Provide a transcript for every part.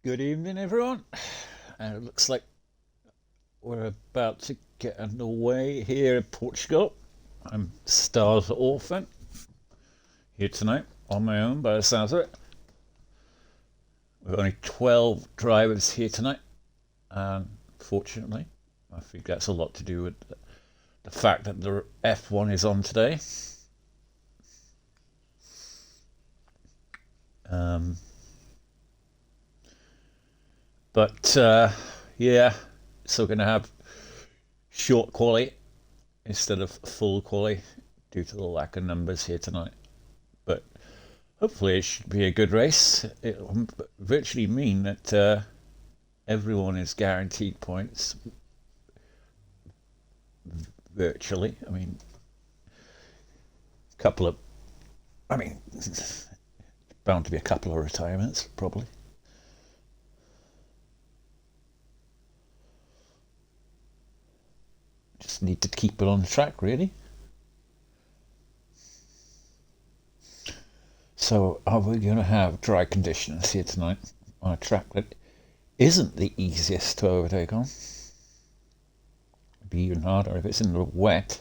Good evening, everyone. And it looks like we're about to get underway here in Portugal. I'm Star's Orphan here tonight on my own by the sounds of it. We've only 12 drivers here tonight, and fortunately, I think that's a lot to do with the fact that the F1 is on today. Um, but yeah, so we're going to have short quali instead of full quali due to the lack of numbers here tonight. But hopefully it should be a good race. It will virtually mean that everyone is guaranteed points. Virtually, I mean, bound to be a couple of retirements probably. Just need to keep it on the track, really. So are we going to have dry conditions here tonight on a track that isn't the easiest to overtake on? It'd be even harder if it's in the wet.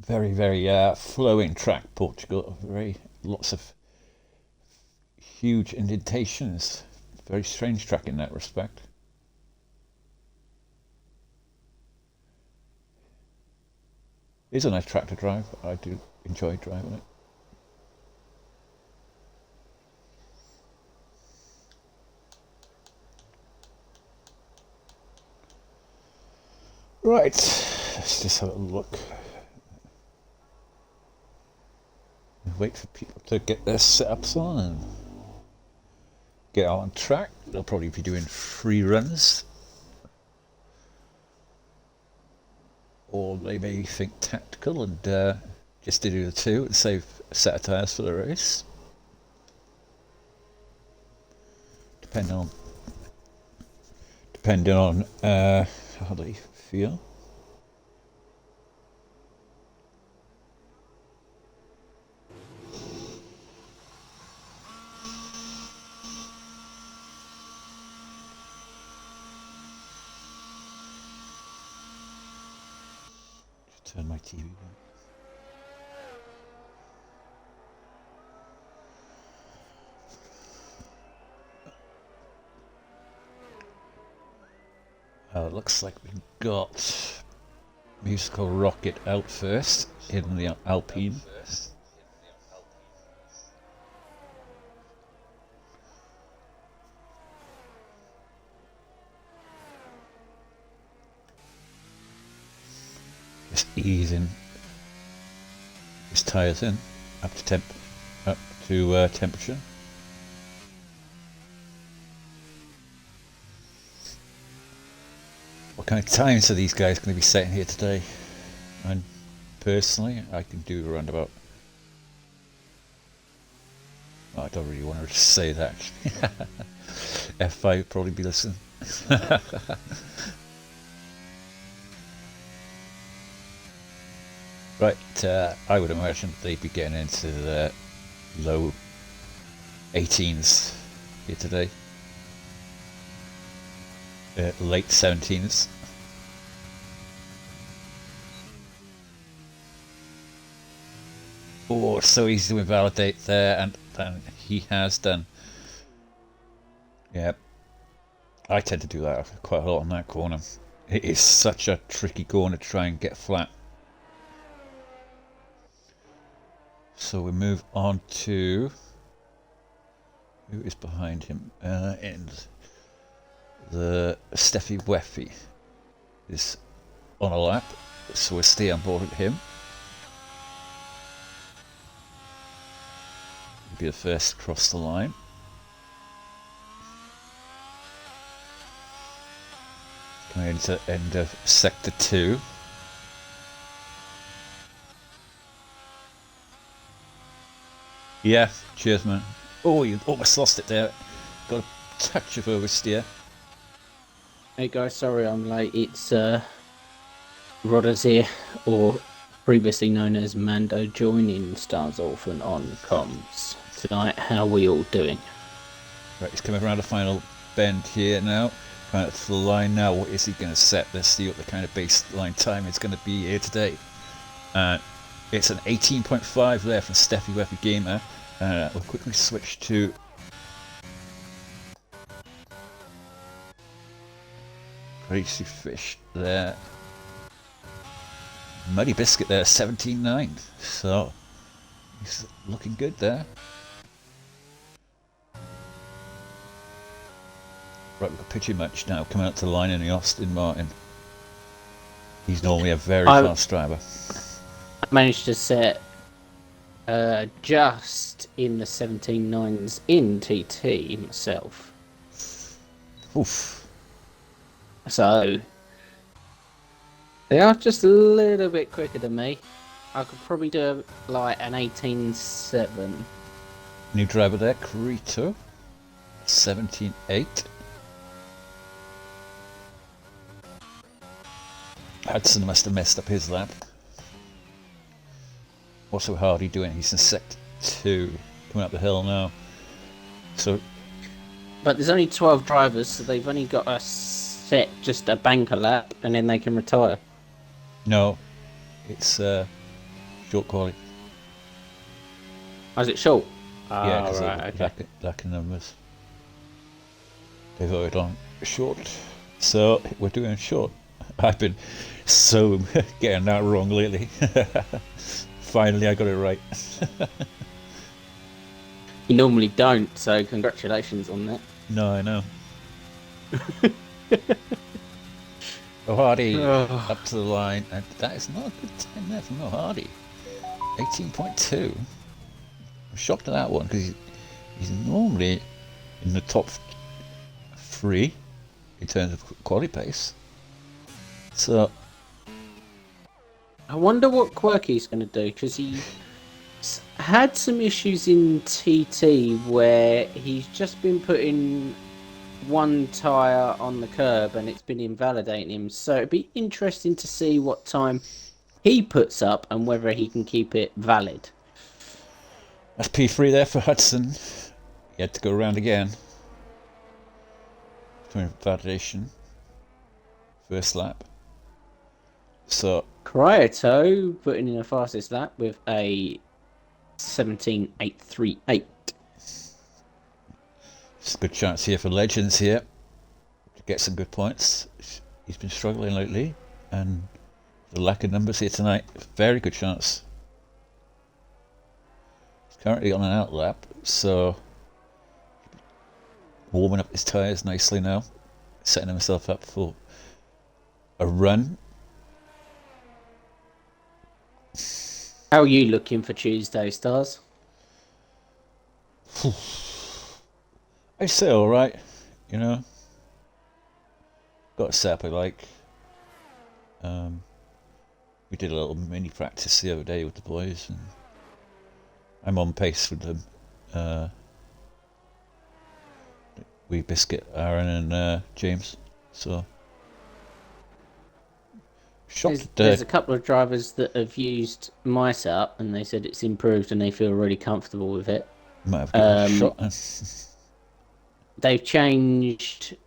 Very, very flowing track, Portugal. Lots of huge indentations. Very strange track in that respect. It's a nice track to drive. I do enjoy driving it. Right, let's just have a look. Wait for people to get their setups on and get out on track. They'll probably be doing free runs, or they may think tactical and just to do the two and save a set of tyres for the race, depending on how they feel. Turn my TV on. It looks like we've got Musical Rocket out first in the Alpine. Just easing his tyres in up to temperature. What kind of times are these guys going to be setting here today? And personally, I can do around about. I don't really want to say that. F5 would probably be listening. Right, I would imagine they'd be getting into the low 18s here today. Late 17s. Oh, so easy to invalidate there, and he has done. Yeah, I tend to do that quite a lot on that corner. It is such a tricky corner to try and get flat. So we move on to who is behind him, and the Steffi Weffy is on a lap, so we'll stay on board with him. He'll be the first to cross the line. Coming into the end of sector 2. Yeah, cheers, man. Oh, you almost lost it there. Got a touch of oversteer. Hey guys, sorry I'm late. It's Rodders here, or previously known as Mando, joining Stars Orphan on comms tonight. How are we all doing? Right, he's coming around the final bend here now. Coming up to the line now. What is he going to set? Let's see what the kind of baseline time is going to be here today. It's an 18.5 there from Steffi Weffy Gamer. We'll quickly switch to Crazy Fish there. Muddy Biscuit there, 17.9. So he's looking good there. Right, we've got Pitchy Much now coming out to the line in the Austin Martin. He's normally a very fast driver. I managed to set just in the 17.9s in TT myself. Oof. So they are just a little bit quicker than me. I could probably do like an 18.7. New driver there, Carito. 17.8. Hudson must have messed up his lap. What's so Hardy doing? He's in Sect 2, coming up the hill now. So, but there's only 12 drivers, so they've only got to set just a banker lap, and then they can retire. No, it's short quality. Oh, is it short? Yeah, because okay. lack of numbers. They voted on short, so we're doing short. I've been so getting that wrong lately. Finally, I got it right. You normally don't, so congratulations on that. No, I know. O'Hardy up to the line, and that is not a good time there from O'Hardy. 18.2. I'm shocked at that one because he's normally in the top 3 in terms of quality pace. So I wonder what Quirky's going to do, because he had some issues in TT where he's just been putting one tyre on the curb and it's been invalidating him. So it'd be interesting to see what time he puts up and whether he can keep it valid. that's P3 there for Hudson. He had to go around again. Doing validation. First lap. So Cryoto putting in a fastest lap with a 17.838. It's a good chance here for Legends here to get some good points. He's been struggling lately, and the lack of numbers here tonight, very good chance. He's currently on an out lap, so warming up his tyres nicely now, setting himself up for a run. How are you looking for Tuesday, Stars? I say all right, you know. Got a setup I like. We did a little mini practice the other day with the boys, and I'm on pace with them. We Biscuit, Aaron, and James. So there's a couple of drivers that have used my setup, and they said it's improved, and they feel really comfortable with it. Might have given a shot. They've changed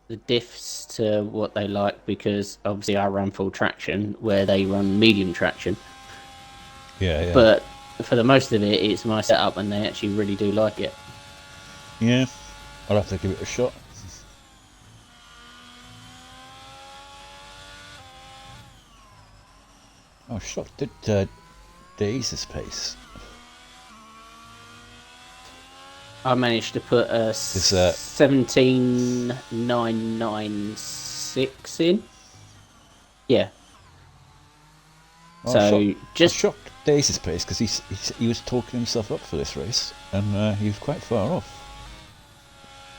the diffs to what they like, because obviously I run full traction where they run medium traction. Yeah. But for the most of it, it's my setup, and they actually really do like it. Yeah, I'll have to give it a shot. Oh, shot did Daze's pace. I managed to put a 17.996 in. Yeah. I shocked Daze's pace because he was talking himself up for this race, and he was quite far off.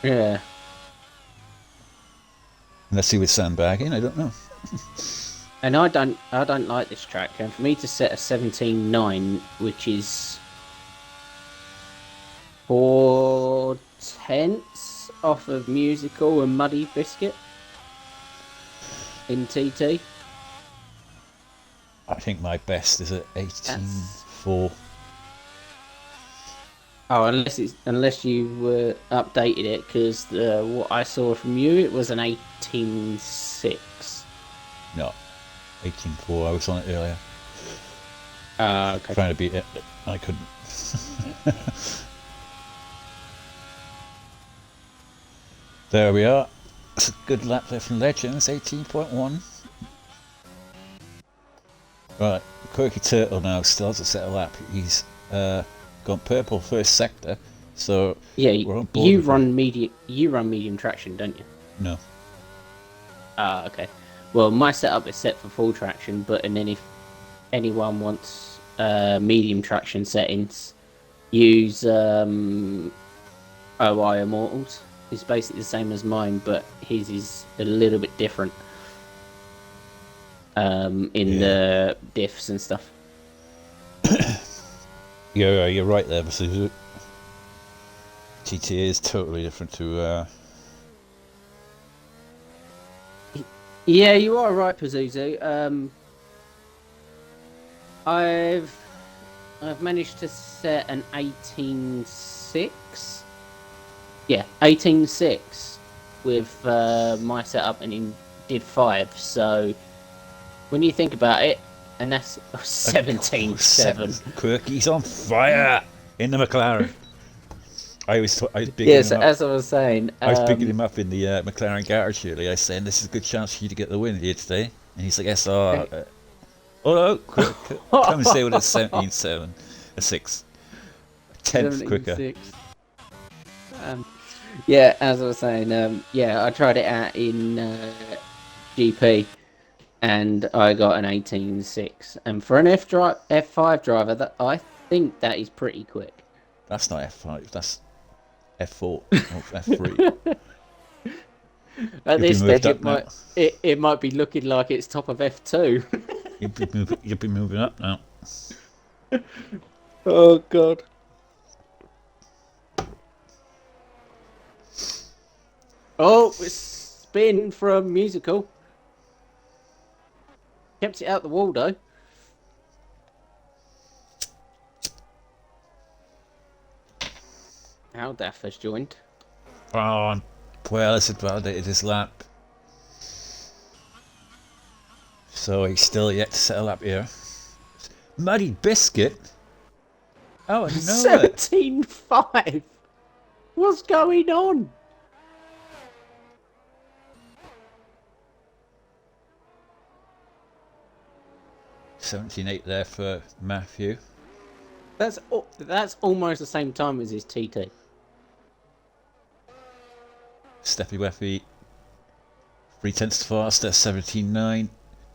Yeah. Unless he was sandbagging, I don't know. And I don't like this track, and for me to set a 17.9, which is 4/10 off of Musical and Muddy Biscuit in TT. I think my best is at That's 18.4. oh, unless you updated it, because what I saw from you, it was an 18.6. No, 18.4. I was on it earlier. Okay. Trying to beat it, but I couldn't. There we are. It's a good lap there from Legends, 18.1. Right, Quirky Turtle now still has a set of lap. He's gone purple first sector, so Yeah, we're on board you with run medium. You run medium traction, don't you? No. Okay. Well, my setup is set for full traction, but and then if anyone wants medium traction settings, use OI Immortals. It's basically the same as mine, but his is a little bit different in the diffs and stuff. Yeah, you're right there, Basuzu. GTA is totally different to. Yeah, you are right, Pazuzu. I've managed to set an 18.6. Yeah, 18.6 with my setup, and he did 5. So when you think about it, and that's 17.7. Quirky's on fire in the McLaren. I was bigging Yes, him up. as I was saying, I was picking him up in the McLaren garage earlier. I was saying this is a good chance for you to get the win here today, and he's like, "Yes, oh no, come and say what it's 17.7, a 6, a tenth quicker." 17.6. Yeah, as I was saying, yeah, I tried it out in GP, and I got an 18.6. And for an F5 driver, that I think that is pretty quick. That's not F5. That's F4 or F3. At You'll be this moved stage, up now. it might be looking like it's top of F2. You'll be moving up now. Oh God. Oh, it's spin from musical. Kept it out the wall though. Aldaff has joined. Oh, well, it's validated his lap. So he's still yet to settle up here. Muddy Biscuit? Oh, I know it. 17.5. What's going on? $17.8 there for Matthew. That's almost the same time as his TT. Steffi Weffy, 3/10 faster, 17.9.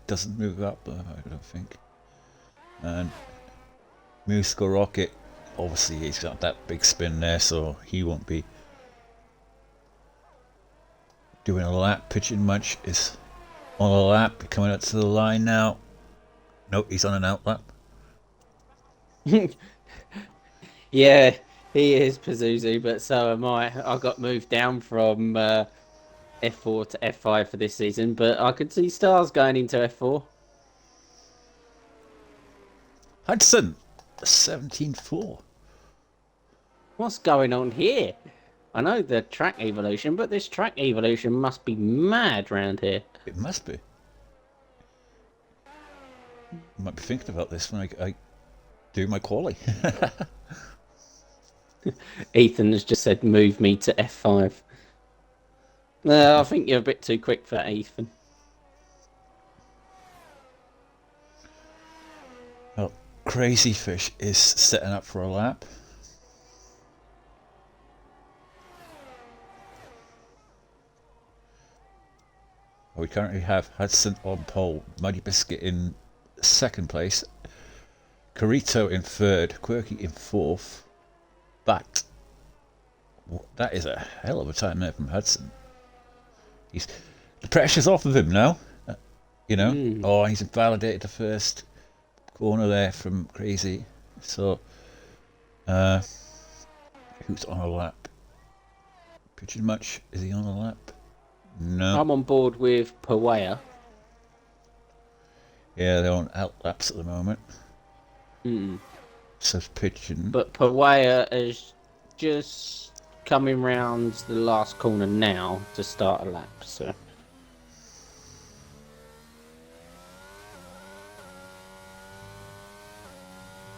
Doesn't move up, I don't think. And Musical Rocket, obviously he's got that big spin there, so he won't be doing a lap. Pitching Munch is on a lap, coming up to the line now. Nope, he's on an out lap. Yeah, he is Pazuzu, but so am I. I got moved down from F4 to F5 for this season, but I could see stars going into F4. Hudson, 17.4. What's going on here? I know the track evolution, but this track evolution must be mad round here. It must be. I might be thinking about this when I do my quali. Ethan has just said, move me to F5. No, I think you're a bit too quick for that, Ethan. Well, Crazy Fish is setting up for a lap. We currently have Hudson on pole, Muddy Biscuit in second place, Carito in third, Quirky in fourth. But that is a hell of a time there from Hudson. The pressure's off of him now. You know, oh, he's invalidated the first corner there from Crazy. So, who's on a lap? Pitching Much, is he on a lap? No. I'm on board with Pawaya. Yeah, they're on out laps at the moment. Mm. Says Pigeon. But Pawaya is just coming round the last corner now to start a lap. So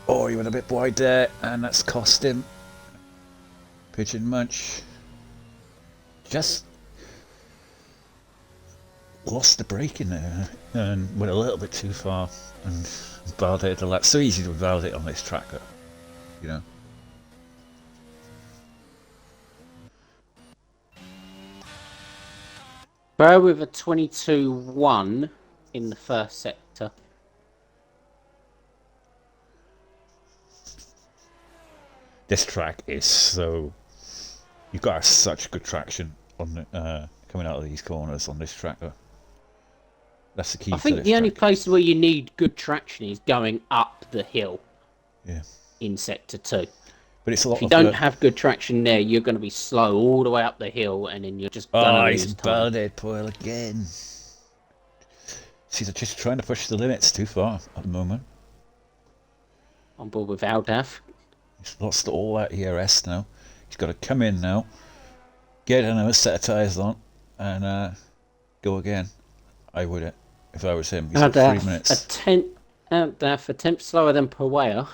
Oh, he went a bit wide there, and that's cost him. Pigeon Munch just lost the brake in there and went a little bit too far and validated the lap. So easy to validate on this tracker, you know. Bro with a 22-1 in the first sector. This track is so... You've got such good traction on coming out of these corners on this tracker. That's the key I to think this the only track. place where you need good traction is going up the hill. Yeah. In sector 2. But it's a lot if you of don't have good traction there, you're going to be slow all the way up the hill, and then you're just going to he's lose time. validated Poyle again. See, they're just trying to push the limits too far at the moment. On board with Aldaf. He's lost all that ERS now. He's got to come in now, get another set of tyres on, and go again. I would, if I was him. He's got 3 minutes. Aldaf a tenth slower than Pawaya,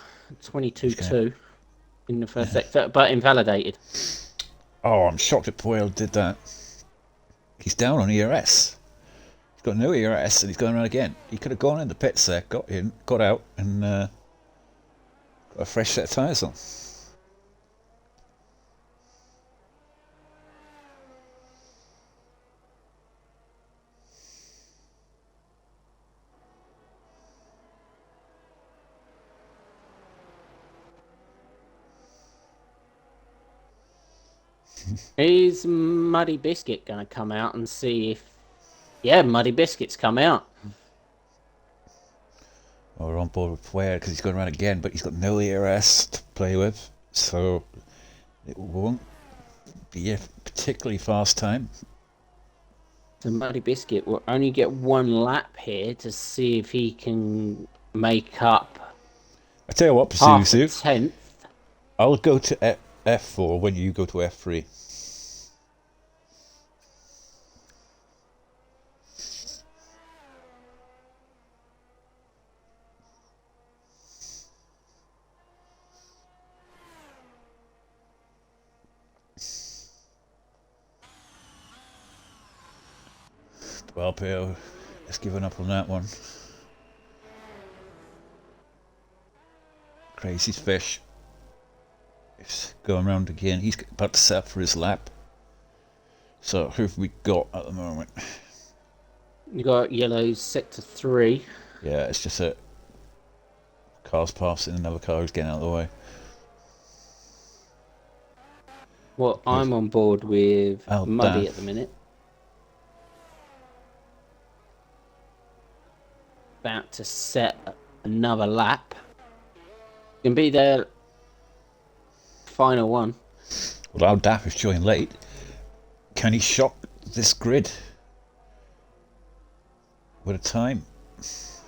22-2 in the first sector, but invalidated. Oh, I'm shocked that Poyle did that. He's down on ERS. He's got no ERS and he's going around again. He could have gone in the pits there, got in, got out, and got a fresh set of tyres on. Is Muddy Biscuit going to come out and see if... Yeah, Muddy Biscuit's come out. Well, we're on board with Poyle because he's going around again, but he's got no ERS to play with, so it won't be a particularly fast time. So Muddy Biscuit will only get one lap here to see if he can make up. I tell you what, half a Pazuzu, tenth. I'll go to F4 when you go to F3. Well, Pio has given up on that one. Crazy Fish is going round again. He's about to set up for his lap. So who have we got at the moment? You got Yellow's sector 3. Yeah, it's just a car's passing, another car who's getting out of the way. Well, I'm on board with Oh, Muddy damn. at the minute. About to set another lap. Can be their final one. Well, Daff is showing late. Can he shock this grid with a time? He's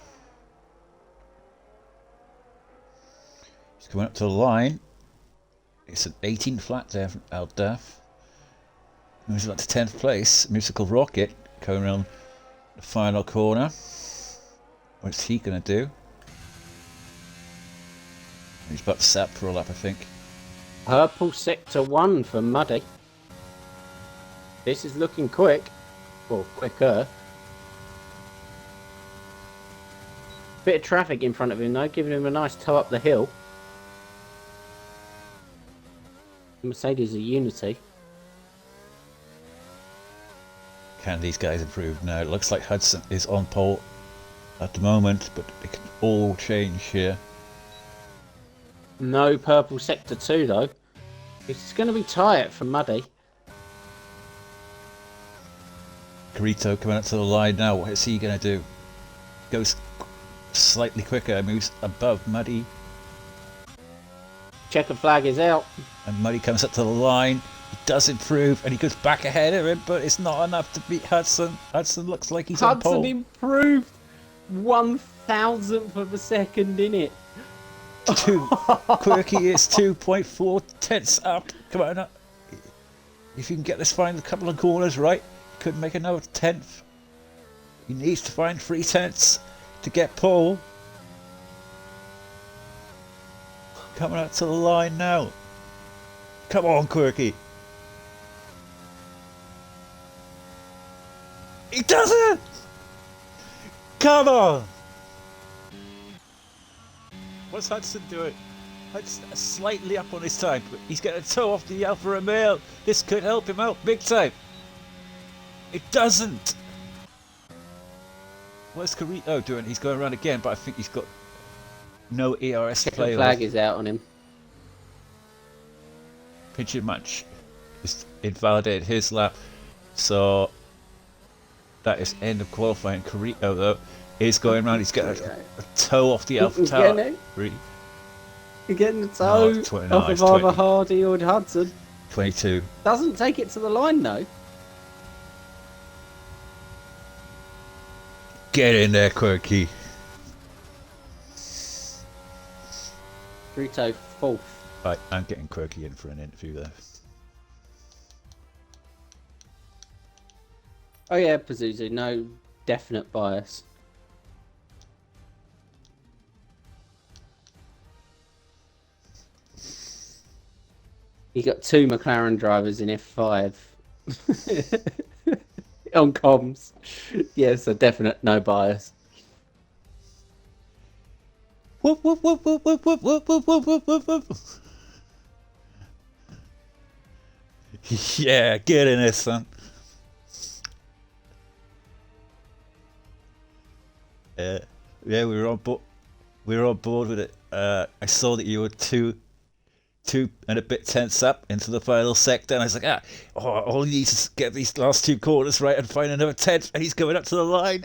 coming up to the line. It's an 18 flat there from Aldaf. Moves up to 10th place. Musical Rocket coming around the final corner. What's he going to do? He's about to set up for a lap, I think. Purple sector 1 for Muddy. This is looking quick. Well, quicker. Bit of traffic in front of him though, giving him a nice tow up the hill. Mercedes are Unity. Can these guys improve now? It looks like Hudson is on pole at the moment, but it can all change here. No purple sector 2 though. It's going to be tight for Muddy. Carito coming up to the line now. What is he going to do? Goes slightly quicker, moves above Muddy. Checker flag is out. And Muddy comes up to the line. He does improve and he goes back ahead of him, but it's not enough to beat Hudson. Hudson looks like he's on pole. Hudson improved. 1,000th of a second in it. Quirky is 2.4 tenths up. Come on up. If you can get this final couple of corners right, you could make another tenth. He needs to find 3 tenths to get pole. Coming up to the line now. Come on, Quirky. He does it! Come on! What's Hudson doing? Hudson slightly up on his time, but he's getting a toe off the Alfa Romeo. This could help him out big time. It doesn't. What's Carito doing? He's going around again, but I think he's got no ERS play. The flag is out on him. Pinching match is invalidated his lap, so that is end of qualifying. Carito though is going around. He's getting a toe off the Alpha Tower. You're getting the toe off of either Hardy or Hudson. 22. Doesn't take it to the line though. Get in there, Quirky. Carito fourth. Right, I'm getting Quirky in for an interview there. Oh yeah, Pazuzu, no definite bias. You got 2 McLaren drivers in F5 on comms. Yeah, so definite no bias. Whoop, whoop, whoop, whoop, whoop, whoop, whoop, whoop, whoop, whoop, whoop. Yeah, get in there, son. Yeah, we were on board. We were on board with it. I saw that you were two and a bit tenths up into the final sector, and I was like, all he needs is get these last 2 corners right and find another tenth, and he's going up to the line.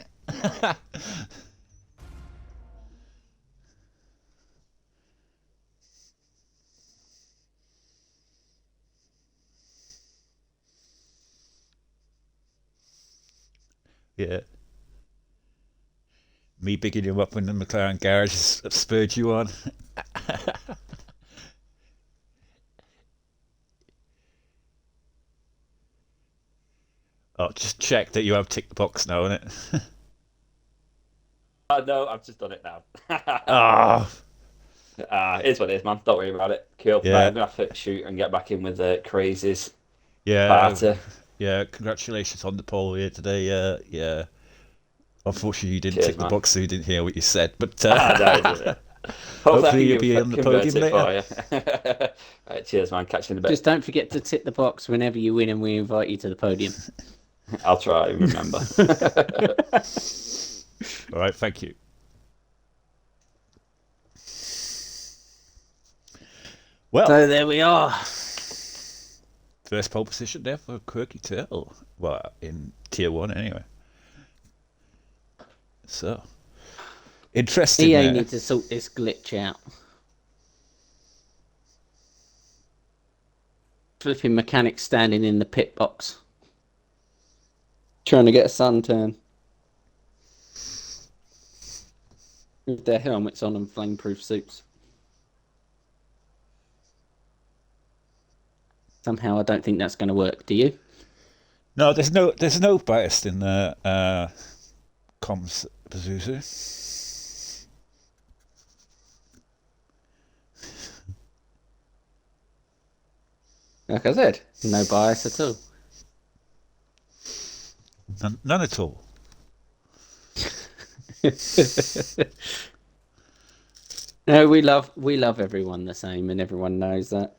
Yeah. Me picking you up when the McLaren garage spurred you on. Oh, just check that you have ticked the box now, innit? No, I've just done it now. Ah, It is what it is, man. Don't worry about it. Cool. Yeah. Right, I'm going to have to shoot and get back in with the crazies. yeah, Party. yeah. Congratulations on the pole here today. Yeah. Unfortunately, you didn't Cheers, tick the man. box, so you didn't hear what you said. But No, Hopefully hopefully I you'll can be on the convert podium it later. for you. Right, cheers, man. Catch you in a bit. Just don't forget to tick the box whenever you win and we invite you to the podium. I'll try and remember. All right, thank you. Well, So there we are. first pole position there for Quirky Turtle. Well, in Tier 1 anyway. So, interesting EA there. need to sort this glitch out. Flipping mechanics standing in the pit box. Trying to get a suntan. With their helmets on and flameproof suits. Somehow I don't think that's going to work, do you? No, there's no bias in the comms Pazuzu. Like I said, no bias at all. None at all. No, we love everyone the same, and everyone knows that.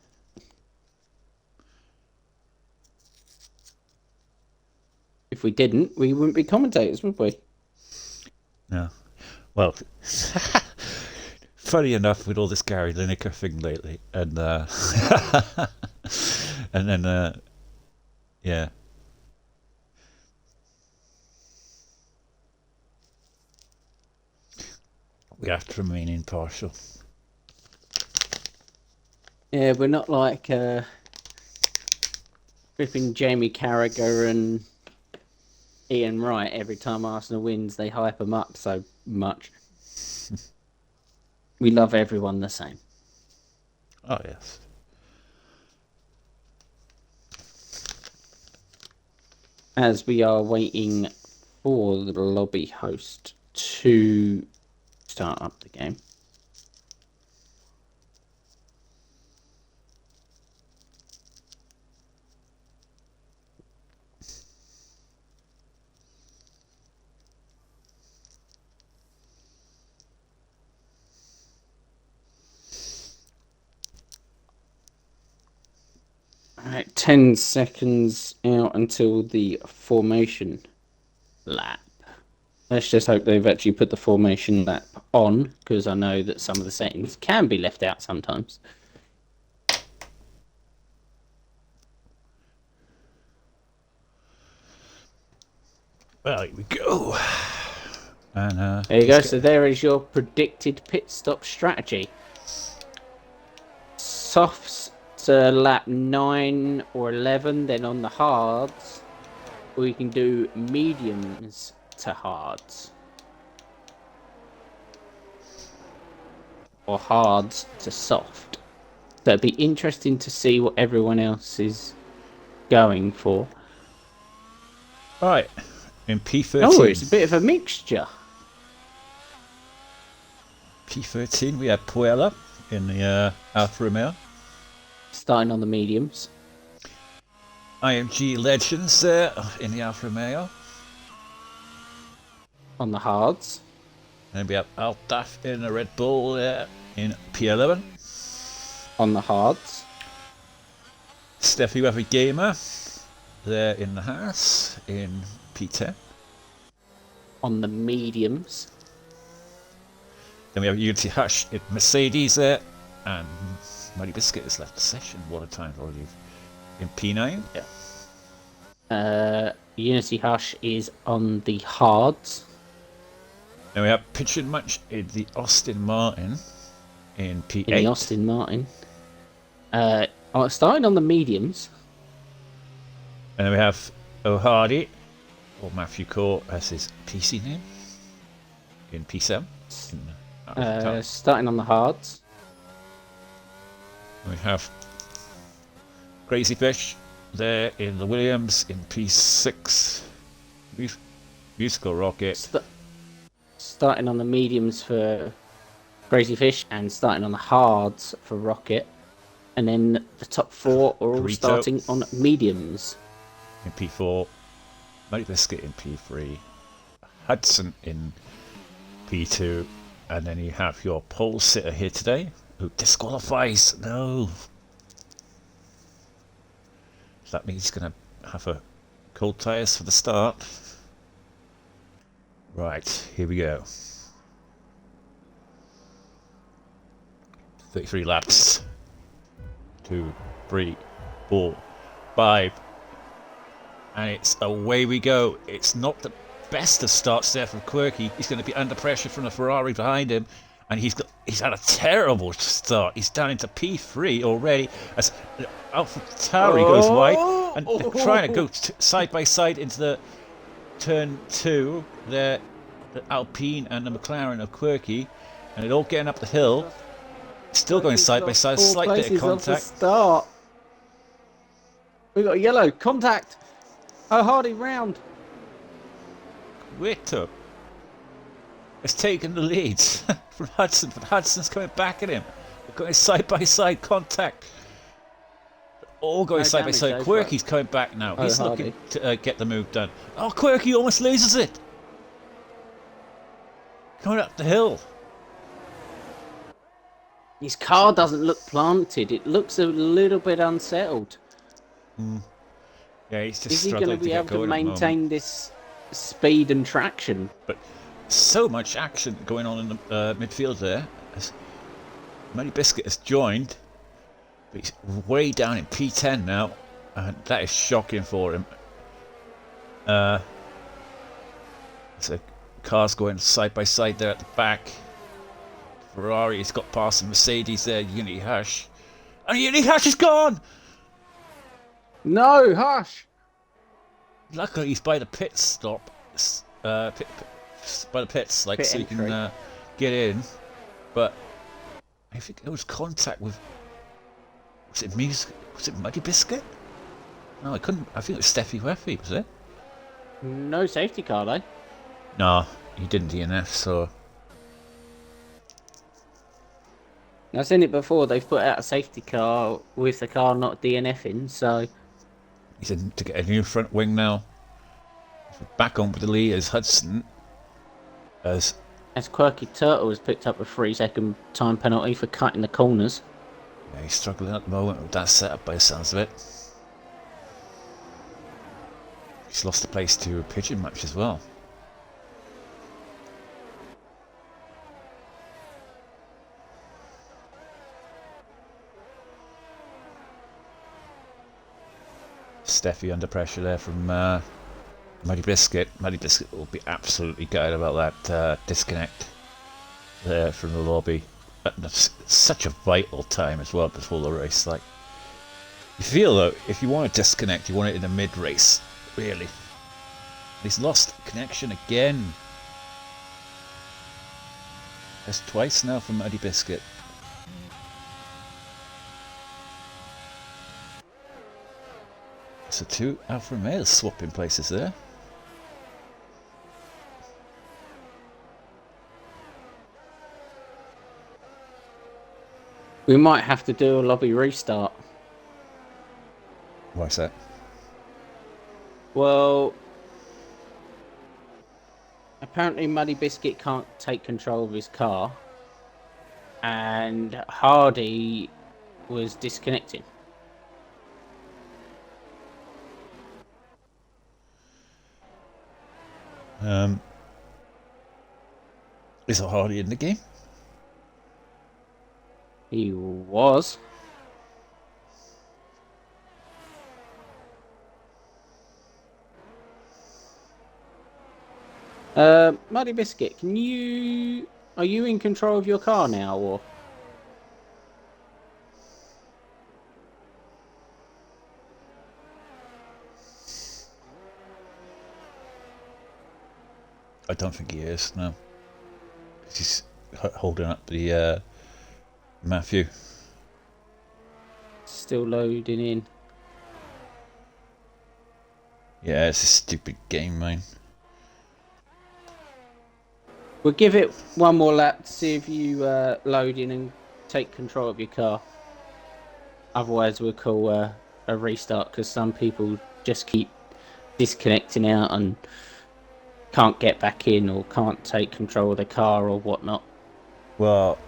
If we didn't, we wouldn't be commentators, would we? No. Well, funny enough, with all this Gary Lineker thing lately, and and then yeah. We have to remain impartial. Yeah, we're not like flipping Jamie Carragher and Ian Wright, every time Arsenal wins, they hype them up so much. We love everyone the same. Oh, yes. As we are waiting for the lobby host to start up the game. Alright, 10 seconds out until the formation lap. Let's just hope they've actually put the formation lap on, because I know that some of the settings can be left out sometimes. Well, here we go. And there you go. So there is your predicted pit stop strategy. Softs to lap 9 or 11, then on the hards, or you can do mediums to hards, or hards to soft. So it'd be interesting to see what everyone else is going for. Right, in P13. Oh, it's a bit of a mixture. P13, we have Puella in the Alfa Romeo. Starting on the mediums. IMG Legends there in the Alfa Romeo. On the hards. And we have Altaf in the Red Bull there in P11. On the hards. Steffi Weather Gamer there in the Haas in P10. On the mediums. Then we have Unity Hush in Mercedes there, and Muddy Biscuit has left the session. What a time already in P9. Yeah. Unity Hush is on the hards. Then we have Pigeon Munch in the Austin Martin in P8. In the Austin Martin. Starting on the mediums. And then we have O'Hardy, or Matthew Core as his PC name, in P7. Starting on the hards. We have Crazy Fish there in the Williams in P6. Musical Rocket. Starting on the mediums for Crazy Fish and starting on the hards for Rocket. And then the top 4 are all starting on mediums. In P4. Muddy Biscuit in P3. Hudson in P2. And then you have your pole sitter here today, who disqualifies. No. So that means he's going to have a cold tyres for the start. Right, here we go. 33 laps. 2, 3, 4, 5. And it's away we go. It's not the best of starts there from Quirky. He's going to be under pressure from the Ferrari behind him, and he's had a terrible start. He's down into P3 already as Alpha Tauri goes wide, and they're trying to go side by side into the turn 2 there. The Alpine and the McLaren of Quirky, and they're all getting up the hill, still going side by side. Slight bit of contact. Start. We got a yellow contact. Oh, Hardy round. Wito has taken the lead from Hudson, but Hudson's coming back at him. They're going side by side contact. They're all going side by side. Quirky's coming back now. He's looking to get the move done. Oh, Quirky almost loses it. Coming up the hill. His car doesn't look planted. It looks a little bit unsettled. Yeah, he's just Is he going to be able to maintain this speed and traction? But so much action going on in the midfield there. As Muddy Biscuit has joined, but he's way down in P10 now, and that is shocking for him. So cars going side by side there at the back. Ferrari's got past the Mercedes there, Unity Hush. And Unity Hush is gone! No, Hush! Luckily, he's by the pit stop, by the pits, like Pit so entry. you can get in. But I think there was contact with. Was it Muddy Biscuit? No, I couldn't. I think it was Steffi Weffy, was it? No safety car though. No, he didn't DNF. So I've seen it before. They've put out a safety car with the car not DNFing. So he's in to get a new front wing now. So back on with the lead as Hudson. As Quirky Turtle has picked up a 3-second time penalty for cutting the corners. yeah, he's struggling at the moment with that setup by the sounds of it. He's lost the place to a pigeon match as well. Steffi under pressure there from Muddy Biscuit. Muddy Biscuit will be absolutely gutted about that disconnect there from the lobby. That's such a vital time as well before the race. Like, you feel though, if you want to disconnect, you want it in the mid-race, really. He's lost connection again. That's twice now from Muddy Biscuit. So two Alfa Romeos swapping places there. We might have to do a lobby restart. Why's that? Well, apparently Muddy Biscuit can't take control of his car, and Hardy was disconnecting. Is Hardy in the game? He was. Muddy Biscuit, are you in control of your car now, or? I don't think he is, no. He's holding up the Matthew. Still loading in. Yeah, it's a stupid game, man. We'll give it one more lap to see if you load in and take control of your car. Otherwise, we'll call a restart, because some people just keep disconnecting out and can't get back in or can't take control of the car or whatnot. Well,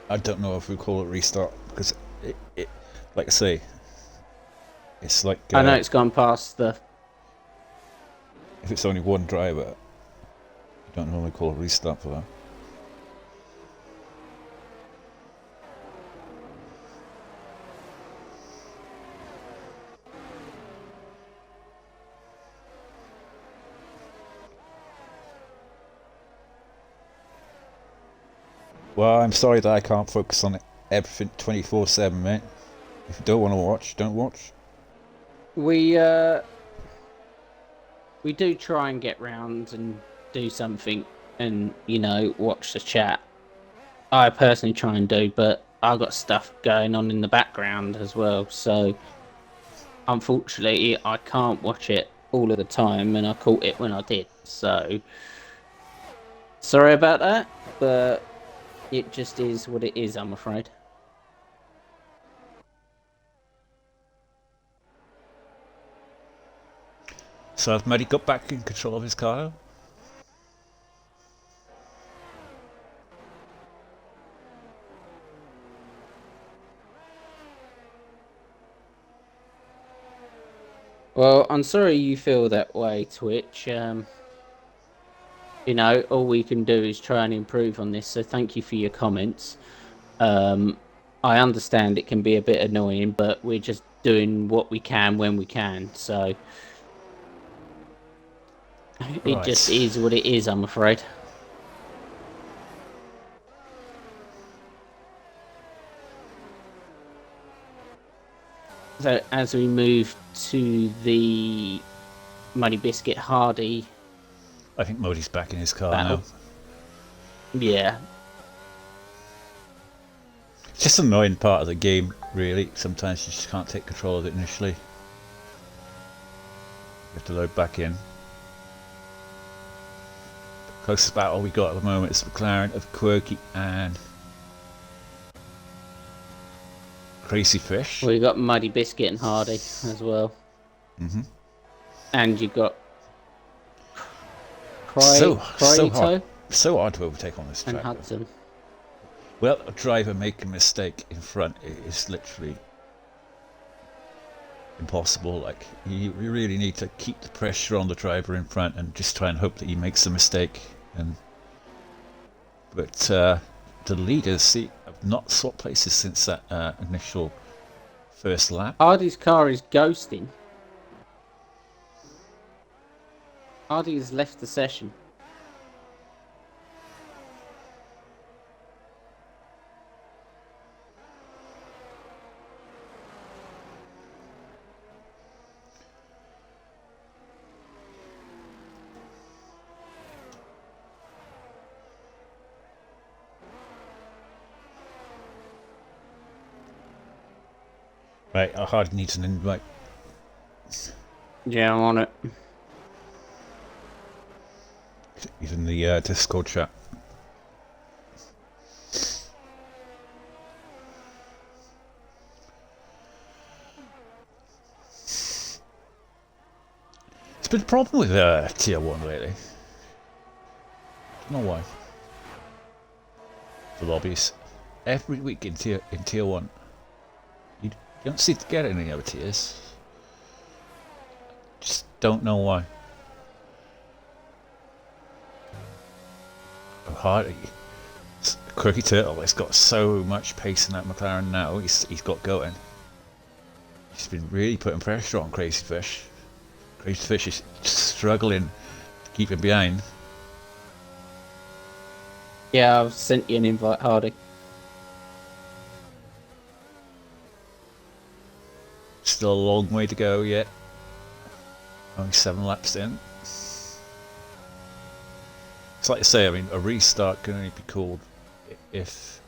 I don't know if we call it restart, because it like I say, it's like I know it's gone past the. if it's only one driver, you don't normally call it restart for that. Well, I'm sorry that I can't focus on everything 24/7, mate. If you don't want to watch, don't watch. We do try and get round and do something and, watch the chat. I personally try and do, but I've got stuff going on in the background as well, so unfortunately I can't watch it all of the time, and I caught it when I did, so sorry about that, but it just is what it is, I'm afraid. So has Muddy got back in control of his car? Well, I'm sorry you feel that way, Twitch. All we can do is try and improve on this, so thank you for your comments. I understand it can be a bit annoying, but we're just doing what we can when we can, so it just is what it is, I'm afraid. So as we move to the Muddy Biscuit Hardy I think Modi's back in his car battle. now. Yeah. It's just an annoying part of the game, really. Sometimes you just can't take control of it initially. You have to load back in. The closest battle we got at the moment is McLaren of Quirky and Crazy Fish. Well, you got Muddy Biscuit and Hardy as well. Mm-hmm. And you got So Cryito hard to overtake on this track. and Hudson. Well, a driver making a mistake in front is literally impossible. Like, you really need to keep the pressure on the driver in front and just try and hope that he makes a mistake. But the leaders have not swapped places since that initial first lap. Hardy's car is ghosting. Hardy has left the session. Right, I hardly need an invite. Yeah, I'm on it. He's in the Discord chat. It's been a problem with Tier 1 lately. Don't know why. The lobbies. Every week in Tier 1. You don't seem to get any other tiers. Just don't know why. Oh, Hardy. Quirky Turtle has got so much pace in that McLaren now. He's got going. He's been really putting pressure on Crazy Fish. Crazy Fish is struggling to keep him behind. Yeah, I've sent you an invite, Hardy. Still a long way to go yet. Only 7 laps in. It's like I say, I mean, a restart can only be called if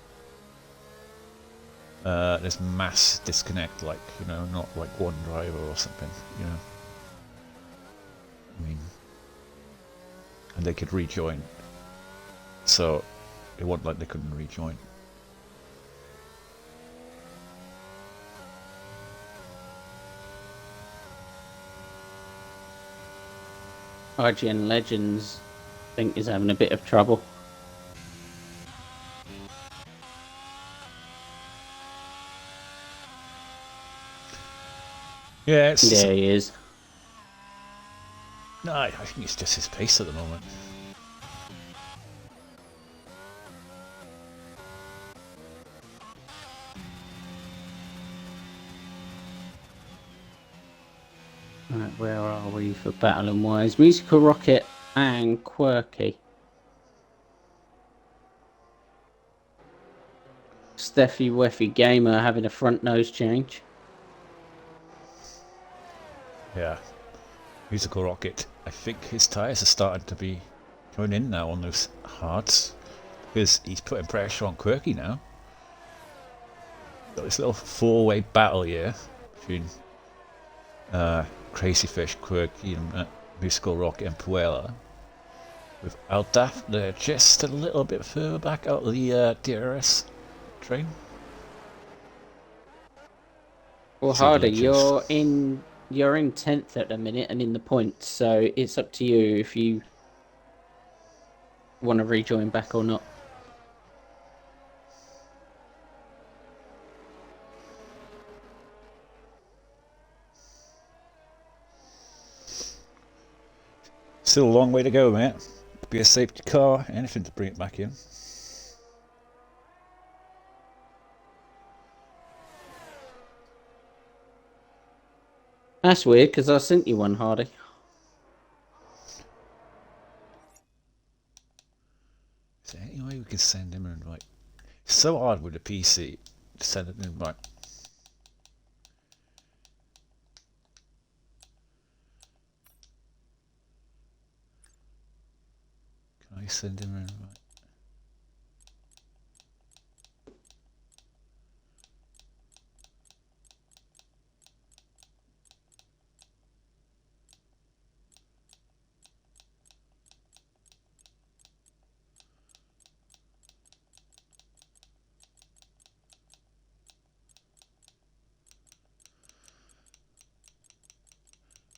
there's mass disconnect, like, you know, not like one driver or something, you know. I mean, and they could rejoin. So it wasn't like they couldn't rejoin. IGN Legends, I think, is having a bit of trouble. Yeah, it's Yeah, he is. no, I think it's just his pace at the moment. Right, where are we for Battle and Wise? Musical Rocket and Quirky. Steffi Weffy Gamer having a front nose change. Yeah. Musical Rocket. I think his tyres are starting to be going in now on those hards. Because he's putting pressure on Quirky now. Got this little 4-way battle here between Crazy Fish, Quirky, and Musical Rocket and Puella. With Aldaf, they're just a little bit further back out of the DRS train. Well, Hardy, you're in 10th at the minute and in the points, so it's up to you if you want to rejoin back or not. Still a long way to go, mate. Could be a safety car, anything to bring it back in. That's weird, because I sent you one, Hardy. Is there any way we could send him an invite? It's so hard with a PC to send an invite. send him an invite?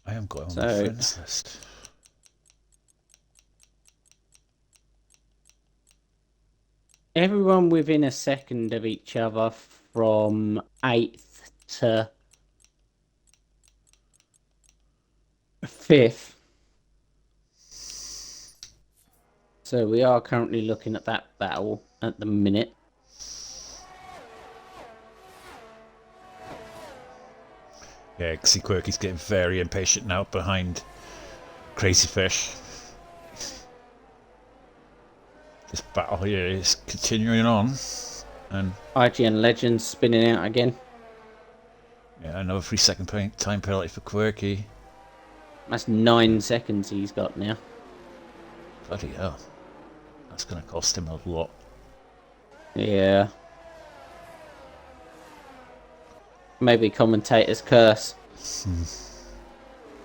I haven't got him on my friends list. Everyone within a second of each other from 8th to 5th. So we are currently looking at that battle at the minute. Yeah, see Quirky's getting very impatient now behind Crazy Fish. This battle here is continuing on, and IGN Legends spinning out again. yeah, another 3-second time penalty for Quirky. That's 9 seconds he's got now. Bloody hell, that's going to cost him a lot. Yeah. Maybe commentator's curse.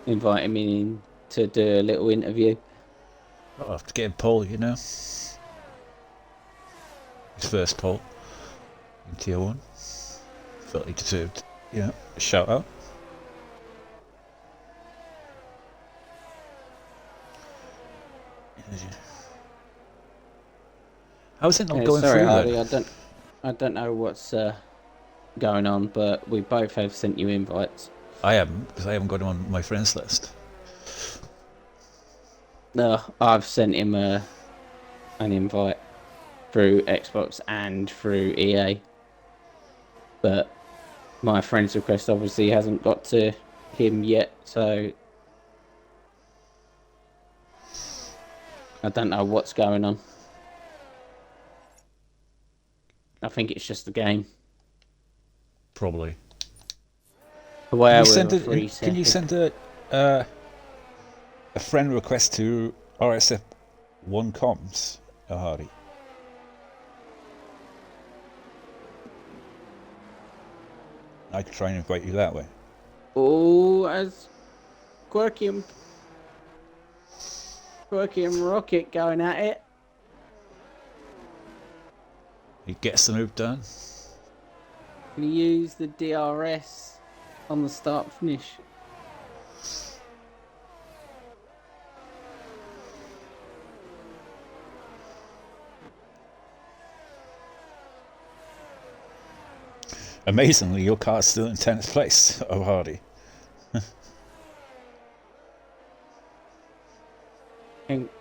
Invite him in to do a little interview. I'll have to get him pole, you know. His first pole in Tier 1. Felt he deserved, you know, a shout out. How's it not going sorry, through Hardy, then? I don't know what's going on, but we both have sent you invites. I haven't, because I haven't got him on my friends list. No, I've sent him an invite through Xbox and through EA, but my friend's request obviously hasn't got to him yet, so I don't know what's going on. I think it's just the game. Probably. Can you send a friend request to RSF1 comms, Hardy? I could try and invite you that way. Oh, as Quirky and Rocket going at it. He gets the move done. Can you use the DRS on the start finish? Amazingly, your car's still in 10th place, oh Hardy.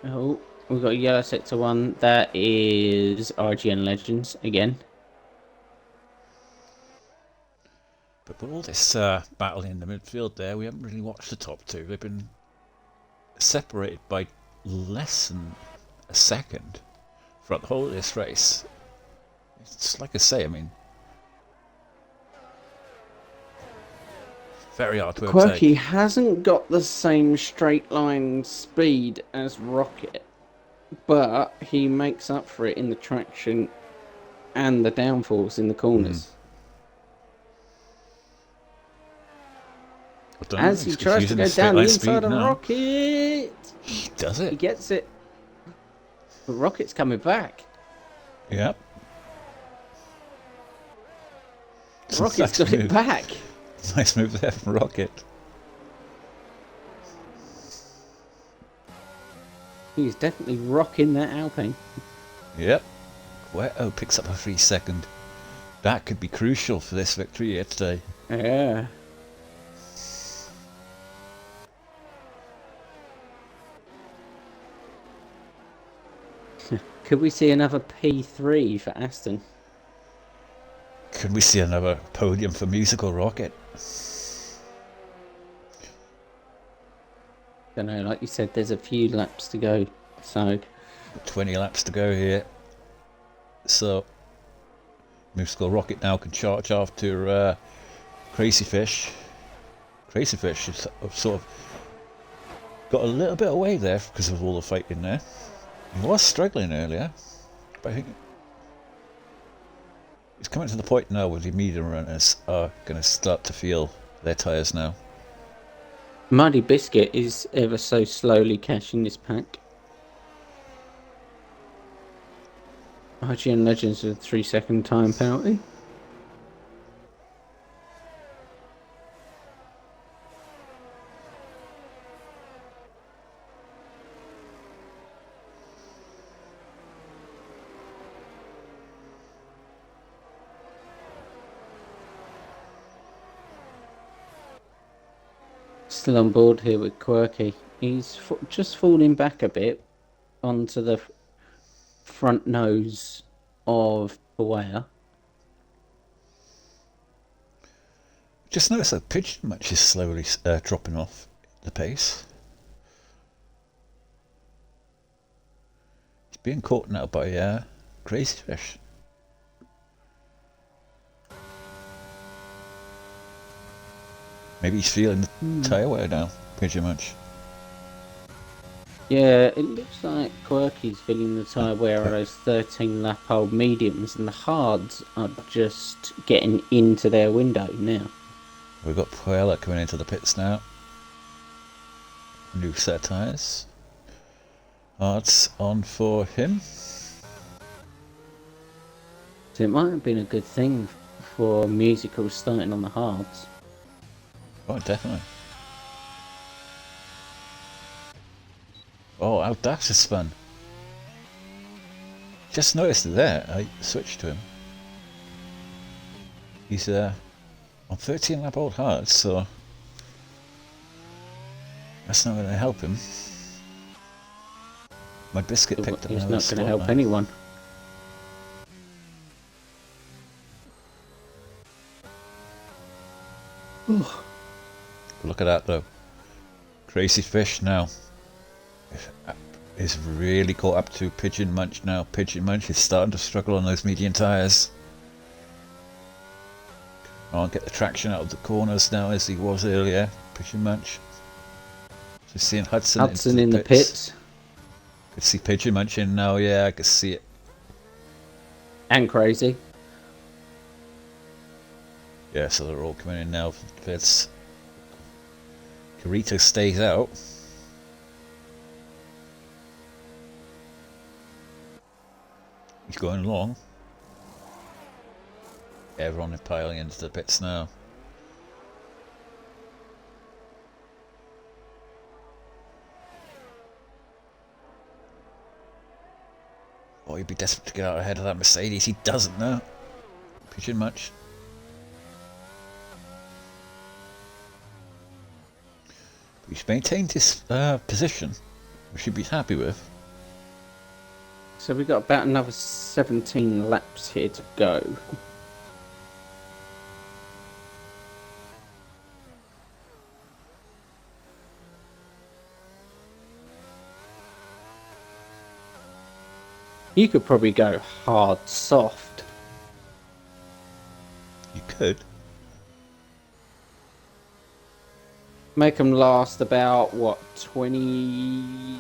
Oh, we've got a yellow sector 1. That is RGN Legends again. But with all this battle in the midfield there, we haven't really watched the top two. They've been separated by less than a second throughout the whole of this race. It's like I say, I mean, very hard to overtake. Quirky hasn't got the same straight line speed as Rocket, but he makes up for it in the traction and the downforce in the corners. As he tries to go down the inside of Rocket. He does it. He gets it. But Rocket's coming back. Yep. Rocket's got it back. Nice move there from Rocket. He's definitely rocking that Alpine. Yep. Cueto picks up a 3-second. That could be crucial for this victory here today. Yeah. Could we see another P3 for Aston? Could we see another podium for Musical Rocket? Don't know, like you said, there's a few laps to go, so 20 laps to go here. So Musical Rocket now can charge after Crazy Fish. Crazy Fish has sort of got a little bit away there because of all the fighting there. He was struggling earlier, but I think he's coming to the point now where the medium runners are going to start to feel their tyres now. Muddy Biscuit is ever so slowly cashing this pack. IGN Legends with a 3-second time penalty. Still on board here with Quirky. He's just falling back a bit onto the front nose of Pawaya. Just notice that Pigeon Match is slowly dropping off the pace. He's being caught now by Crazy Fish. Maybe he's feeling the tyre wear now, Pigeon Match. Yeah, it looks like Quirky's feeling the tyre wear of those 13-lap-old mediums, and the hards are just getting into their window now. We've got Puella coming into the pits now. New set of tyres. Hards on for him. So it might have been a good thing for musicals starting on the hards. Oh, definitely. Oh, how Dax is spun. Just noticed it there. I switched to him. He's on 13 lap old hards, so that's not going to help him. My biscuit picked up It's another not going to help now. anyone. Look at that though. Crazy Fish now is really caught up to Pigeon Munch now. Pigeon Munch is starting to struggle on those medium tyres. Can't get the traction out of the corners now as he was earlier. Pigeon Munch. Just seeing Hudson in the pits. Could see Pigeon Munch in now, yeah, I could see it. And Crazy. Yeah, so they're all coming in now for the pits. Carito stays out. He's going along. Everyone is piling into the pits now. Oh, he'd be desperate to get out ahead of that Mercedes. He doesn't know. Pigeon Much. He's maintained his position, which he'd be happy with. So we've got about another 17 laps here to go. You could probably go hard, soft. You could. Make them last about, what, 20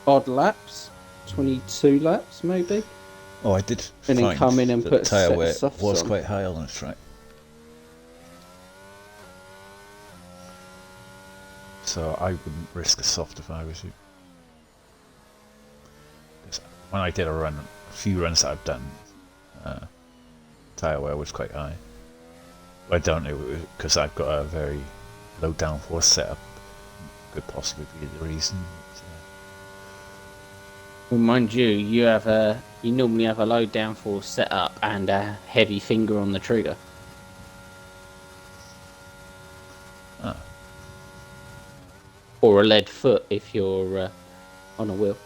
odd laps? 22 laps, maybe? Oh, I did And then find come in and that put the tyre a wear set of softs was on. quite high on the track. So I wouldn't risk a soft if I was you. 'Cause when I did a few runs that I've done, tyre wear was quite high. I don't know, because I've got a very low downforce setup. Could possibly be the reason. Well, mind you, you normally have a low downforce setup and a heavy finger on the trigger. Ah. Or a lead foot if you're on a wheel.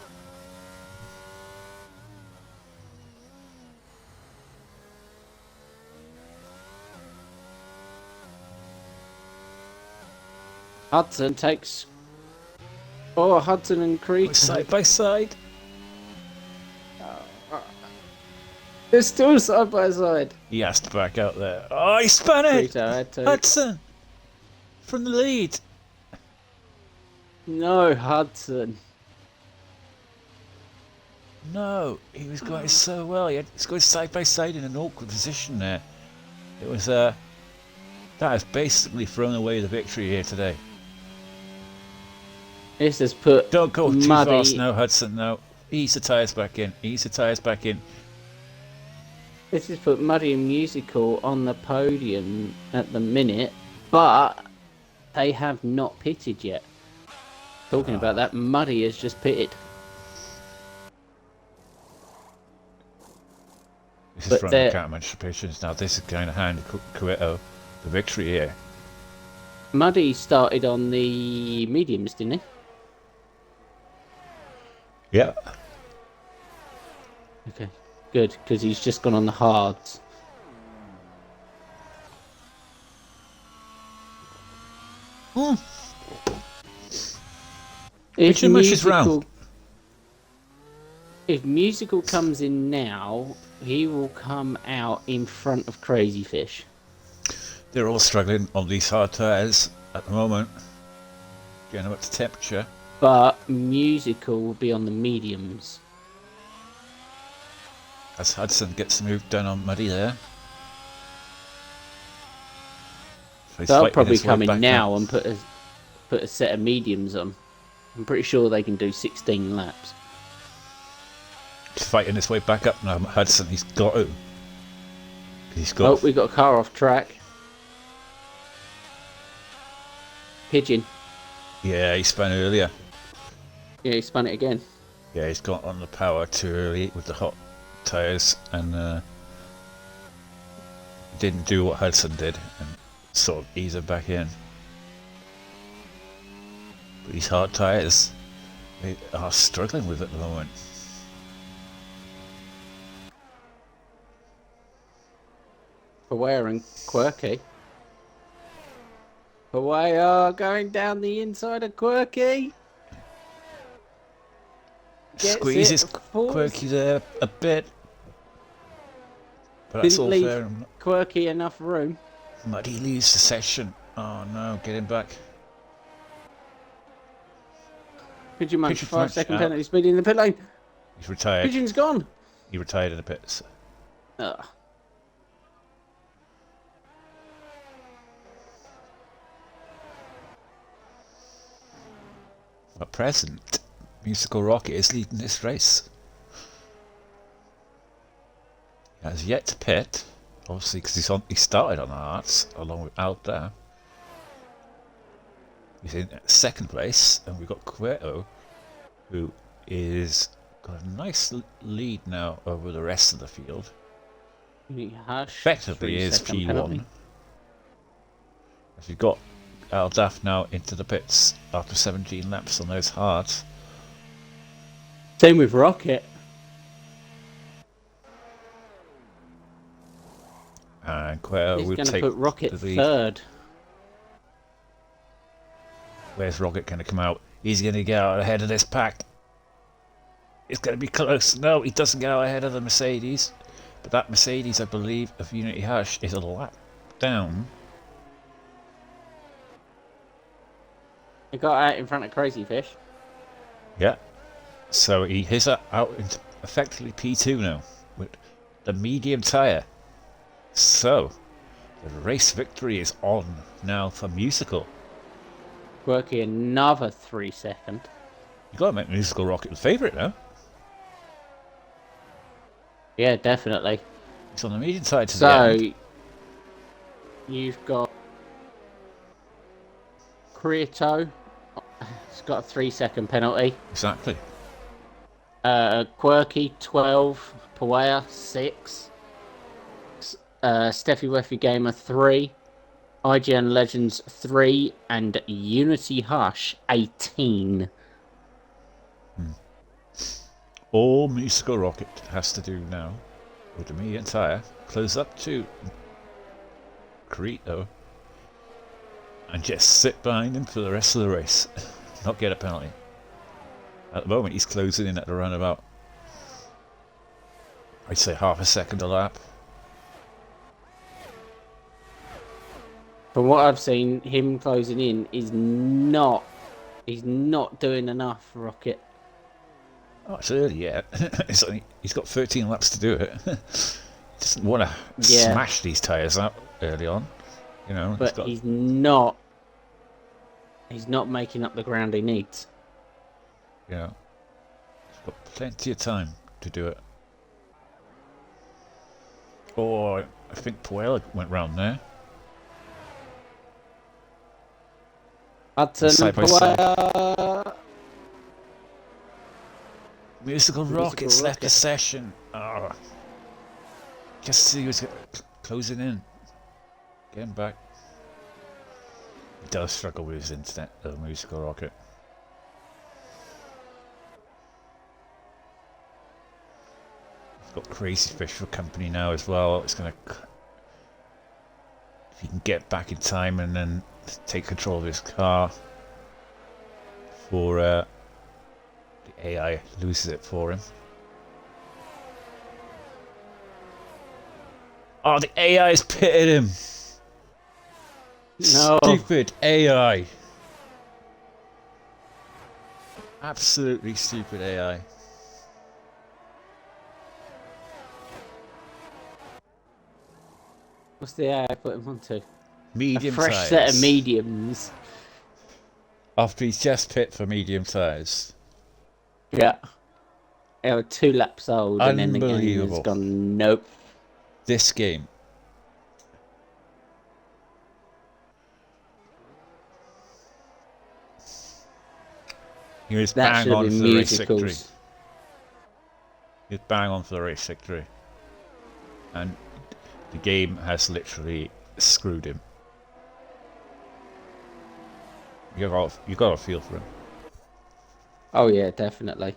Hudson takes... Oh, Hudson and Creek. Side by side. They're still side by side. He has to back out there. Oh, he spun it! Creto had to... Hudson! From the lead. No, Hudson. No, he was going so well. He's going side by side in an awkward position there. It was that has basically thrown away the victory here today. This has put Don't go too Muddy. fast now, Hudson. Now ease the tyres back in. Ease the tyres back in. This has put Muddy and Musical on the podium at the minute, but they have not pitted yet. Talking about that, Muddy has just pitted. This is But from the counter-anticipations. Now this is going to hand Cueto the victory here. Muddy started on the mediums, didn't he? Yeah. Okay, good, because he's just gone on the hards. Which much is round? If Musical comes in now, he will come out in front of Crazy Fish. They're all struggling on these hard tyres at the moment. Getting them up to temperature. But Musical will be on the mediums. As Hudson gets the move done on Muddy there. So They'll probably come in now and put a set of mediums on. I'm pretty sure they can do 16 laps. He's fighting his way back up now. Hudson, he's got to. Oh, we got a car off track. Pigeon. Yeah, he spun earlier. Yeah, he spun it again. Yeah, he's got on the power too early with the hot tyres and didn't do what Hudson did and sort of ease it back in. But these hard tyres, they are struggling with it at the moment. Aware and Quirky. Away are going down the inside of Quirky. Squeezes Quirky there a bit. But that's all fair. Quirky enough room. Muddy leaves the session. Oh no, get him back. Pigeon Munch, 5-second penalty speed in the pit lane. He's retired. Pigeon's gone. He retired in the pits. Ugh. At present, Musical Rocket is leading this race. He has yet to pit, obviously because he started on the Hearts along with Al there. He's in second place, and we've got Cueto, who is got a nice lead now over the rest of the field. Effectively is P1. Penalty. As we've got Al Daff now into the pits after 17 laps on those hards. Same with Rocket. And Cueto will take put Rocket the lead. Third. Where's Rocket going to come out? He's going to get out ahead of this pack. It's going to be close. No, he doesn't get out ahead of the Mercedes. But that Mercedes, I believe, of Unity Hush is a lap down. He got out in front of Crazy Fish. Yeah. So he's out into effectively P2 now with the medium tyre. So the race victory is on now for Musical. Quirky another 3 second. You got to make Musical Rocket the favourite now. Yeah, definitely. He's on the medium side to the end. So you've got Cueto. It's got a 3 second penalty. Exactly. Quirky 12. Pawaya 6. Steffi Weffy Gamer 3. IGN Legends 3 and Unity Hush 18. All Musical Rocket has to do now with the medium tyre, close up to Cueto and just sit behind him for the rest of the race, not get a penalty. At the moment he's closing in at around about, I'd say half a second a lap. From what I've seen, him closing in is not... He's not doing enough, Rocket. Oh, it's early yet. He's got 13 laps to do it. Doesn't want to smash these tyres out early on, you know. But he's not. He's not making up the ground he needs. Yeah, he's got plenty of time to do it. Oh, I think Puella went round there. Hudson Side and by side. Puella. Musical Rockets left the session. Oh, just he was closing in. Getting back. He does struggle with his internet, the Musical Rocket. He's got Crazy Fish for company now as well. It's gonna, if he can get back in time and then take control of his car before the AI loses it for him. Oh, the AI's pitted him. No. Stupid AI. Absolutely stupid AI. What's the AI put him onto? Medium A fresh tyres. set of mediums. After he's just pit for medium tyres. Yeah. They were 2 laps old and then the game has Unbelievable. gone, nope. This game. He was That bang should have on been for the race victory. musicals. He was bang on for the race victory. And the game has literally screwed him. You got to feel for him. Oh yeah, definitely.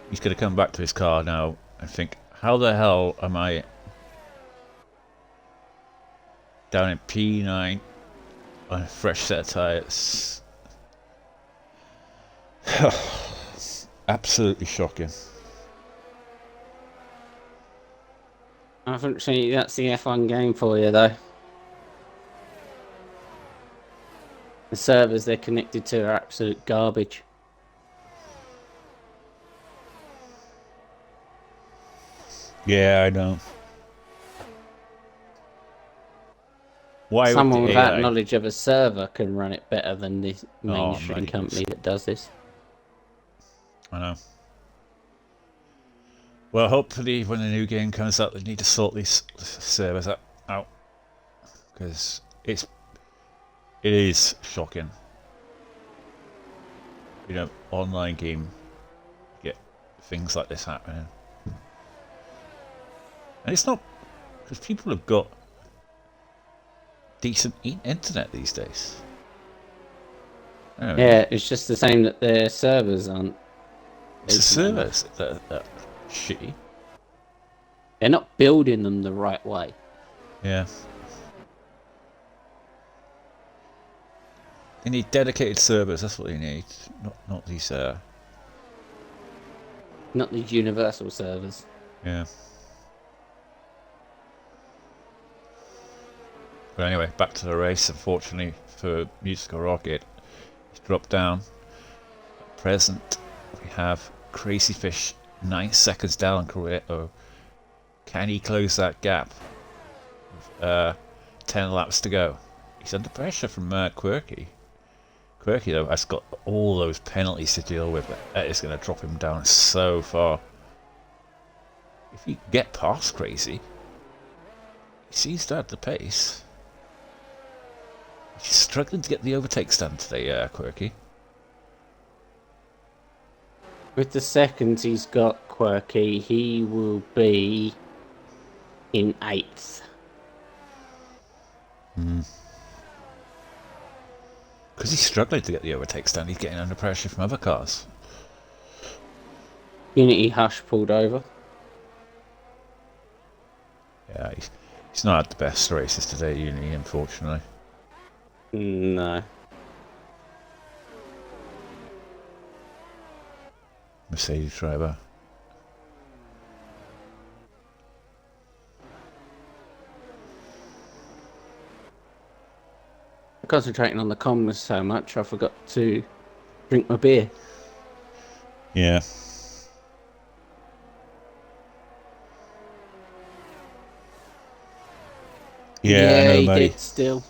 He's going to come back to his car now and think, how the hell am I down in P9 on a fresh set of tyres? Absolutely shocking. Unfortunately, that's the F1 game for you, though. The servers they're connected to are absolute garbage. Yeah, I know. Why Someone would the without AI? knowledge of a server can run it better than the mainstream my company that does this. I know. Well, hopefully when the new game comes out, they need to sort these servers out, because it is shocking. You know, online game, you get things like this happening, and it's not because people have got decent internet these days. Yeah, it's just the same that their servers aren't. It's the servers that are shitty. They're not building them the right way. Yeah. They need dedicated servers, that's what they need. Not these Not these universal servers. yeah. But anyway, back to the race. Unfortunately for Musical Rocket, he's dropped down. At present, we have Crazy Fish 9 seconds down on Corretto. Can he close that gap? With 10 laps to go. He's under pressure from Quirky. Quirky, though, has got all those penalties to deal with. That is going to drop him down so far. If he can get past Crazy, he seems to have the pace. He's struggling to get the overtakes done today, Quirky. With the seconds he's got, Quirky, he will be in 8th. Because he's struggling to get the overtakes done, he's getting under pressure from other cars. Unity Hush pulled over. Yeah, he's not had the best races today, Unity, unfortunately. No. Mercedes driver. Concentrating on the comms so much, I forgot to drink my beer. Yeah. Yeah, I know, he Muddy. did still.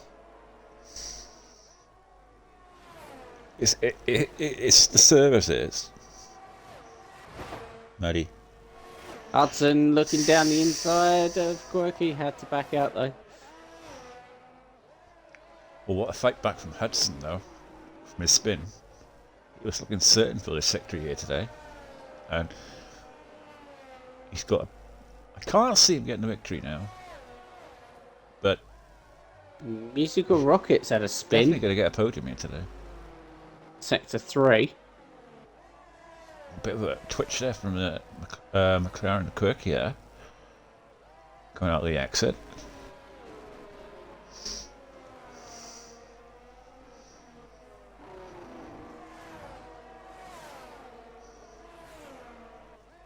It's the services, Muddy. Hudson looking down the inside of Quirky, had to back out though. Well, what a fight back from Hudson, though, from his spin. He was looking certain for this victory here today. And he's got a... I can't see him getting the victory now. But Musical Rockets had a definitely spin. going to get a podium here today. Sector 3. A bit of a twitch there from the McLaren and Quirky here. Coming out of the exit.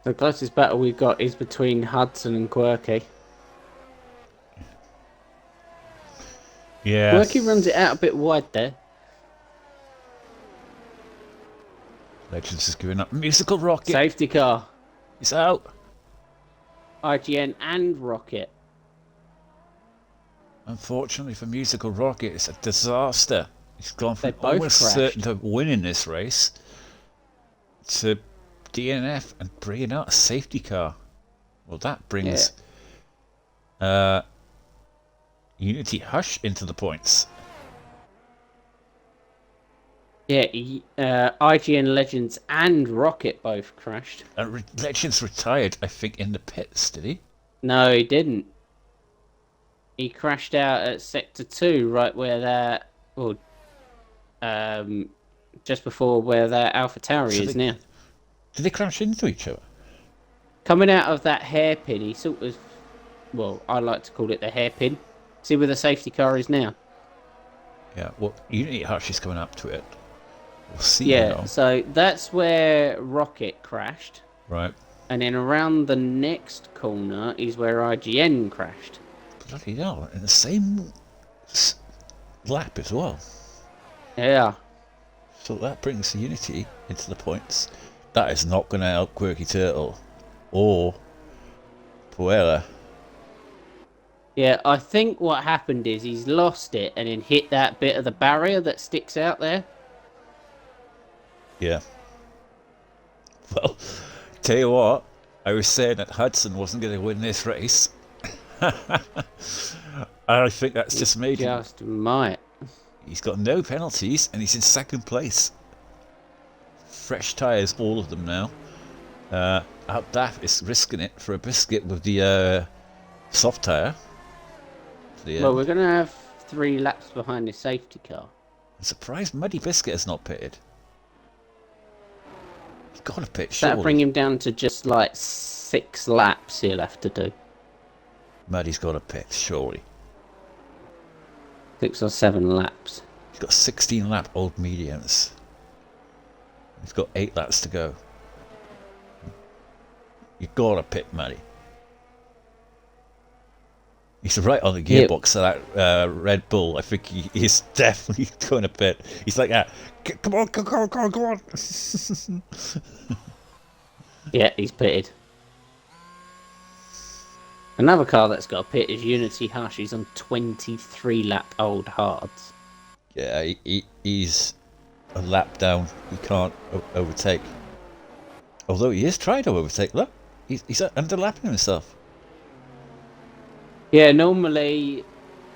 The closest battle we've got is between Hudson and Quirky. Yeah. Quirky runs it out a bit wide there. Legends is giving up. Musical Rocket. Safety car. He's out. IGN and Rocket. Unfortunately for Musical Rocket, it's a disaster. He's gone from They both almost crashed. certain to winning this race to DNF and bringing out a safety car. Well, that brings Unity Hush into the points. Yeah, IGN Legends and Rocket both crashed. And Legends retired, I think, in the pits, did he? No, he didn't. He crashed out at Sector 2, right where that... Well, just before where that Alpha Tower is now. Did they crash into each other? Coming out of that hairpin, he sort of... Well, I like to call it the hairpin. See where the safety car is now? Yeah, well, Unity Hush is coming up to it. We'll see Yeah, now. so that's where Rocket crashed. Right. And then around the next corner is where IGN crashed. Bloody hell, in the same lap as well. Yeah. So that brings Unity into the points. That is not going to help Quirky Turtle or Puella. Yeah, I think what happened is he's lost it and then hit that bit of the barrier that sticks out there. Yeah. Well, tell you what, I was saying that Hudson wasn't going to win this race. I think that's just made him. Just might. He's got no penalties and he's in second place. Fresh tyres, all of them now. Outdaff is risking it for a biscuit with the soft tyre. Well, we're going to have 3 laps behind the safety car. I'm surprised Muddy Biscuit has not pitted. He's got to pit, That'll surely. bring him down to just like 6 laps he'll have to do. Muddy's got to pit, surely. 6 or 7 laps. He's got 16 lap old mediums. He's got 8 laps to go. You got to pit, Muddy. He's right on the gearbox of that Red Bull. I think he's definitely going to pit. He's like, come on. Yeah, he's pitted. Another car that's got a pit is Unity Hush. He's on 23 lap old hards. Yeah, he's a lap down. He can't overtake. Although he is trying to overtake. Look, he's underlapping himself. Yeah, normally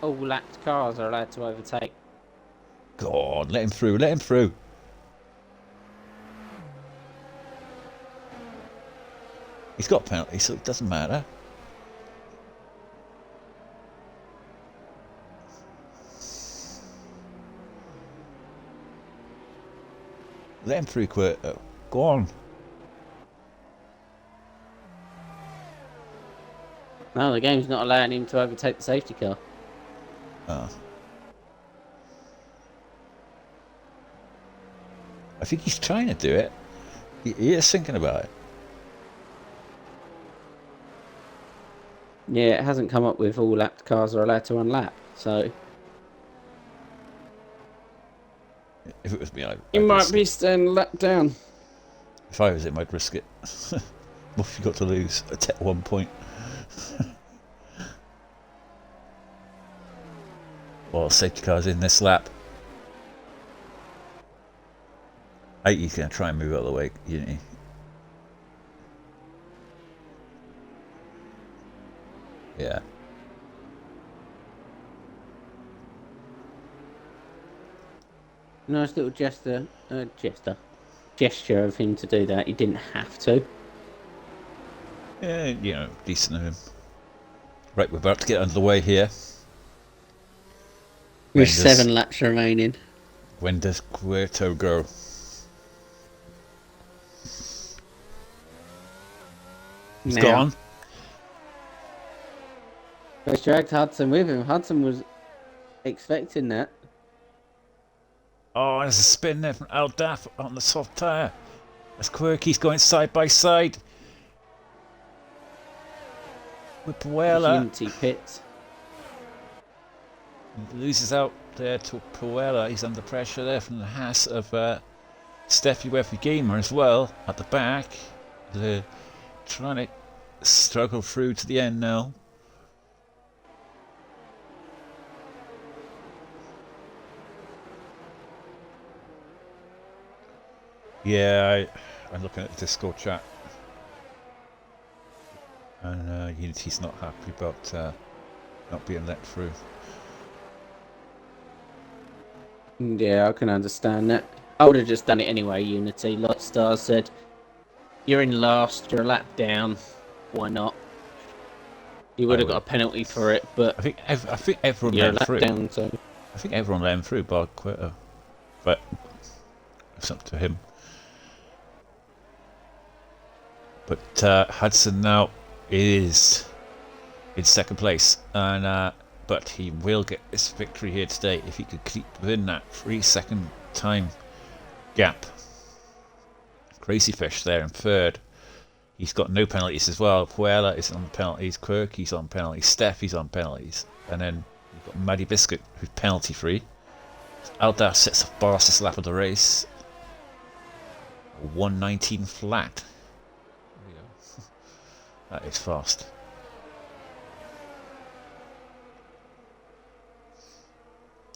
all lapped cars are allowed to overtake. Go on, let him through. He's got penalty, so it doesn't matter. Let him through, Quirto. Go on. No, the game's not allowing him to overtake the safety car. Oh. I think he's trying to do it. He is thinking about it. Yeah, it hasn't come up with all lapped cars are allowed to unlap, so... If it was me, He might be staying lapped down. If I was him, I'd risk it. What have you got to lose at 1 point? Well, safety car's in this lap. I think he's going to try and move out of the way, isn't he? Yeah. Nice little gesture of him to do that. He didn't have to. Yeah, you know, decent of him. Right, we're about to get under the way here. With 7 laps remaining. When does Cueto go? He's gone. He's dragged Hudson with him. Hudson was expecting that. Oh, there's a spin there from Aldaf on the soft tyre. As Quirky's going side by side with Puella. Unity pits. He loses out there to Puella. He's under pressure there from the Haas of Steffi Weffy Gamer as well at the back. They're trying to struggle through to the end now. Yeah, I'm looking at the Discord chat, and Unity's not happy about not being let through. Yeah, I can understand that. I would have just done it anyway, Unity. Like Stars said, you're in last, you're a lap down. Why not? You would have got a penalty for it, but I think everyone you're a let lap through. down, so I think everyone let him through, bar Quito. But it's up to him. But Hudson now is in second place, and but he will get this victory here today if he could keep within that 3-second time gap. Crazy Fish there in third. He's got no penalties as well. Puella is on penalties. Quirky's on penalties. Steffi's on penalties. And then you've got Maddie Biscuit, who's penalty free. Aldar sets the fastest lap of the race. 1:19 flat. That is fast.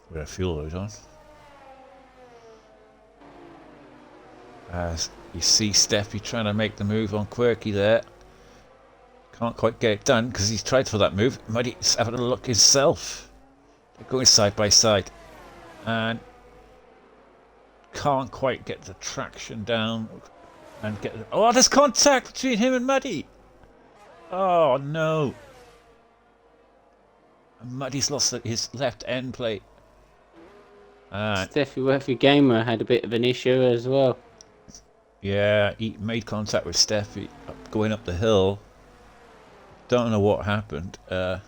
We're going to fuel those on. As you see Steffi trying to make the move on Quirky there. Can't quite get it done because he's tried for that move. Muddy's having a look himself. They're going side by side. And can't quite get the traction down. And get. Oh, there's contact between him and Muddy. Oh no. And Muddy's lost his left end plate. Steffi Weffy Gamer had a bit of an issue as well. Yeah, he made contact with Steffi going up the hill. Don't know what happened. Whether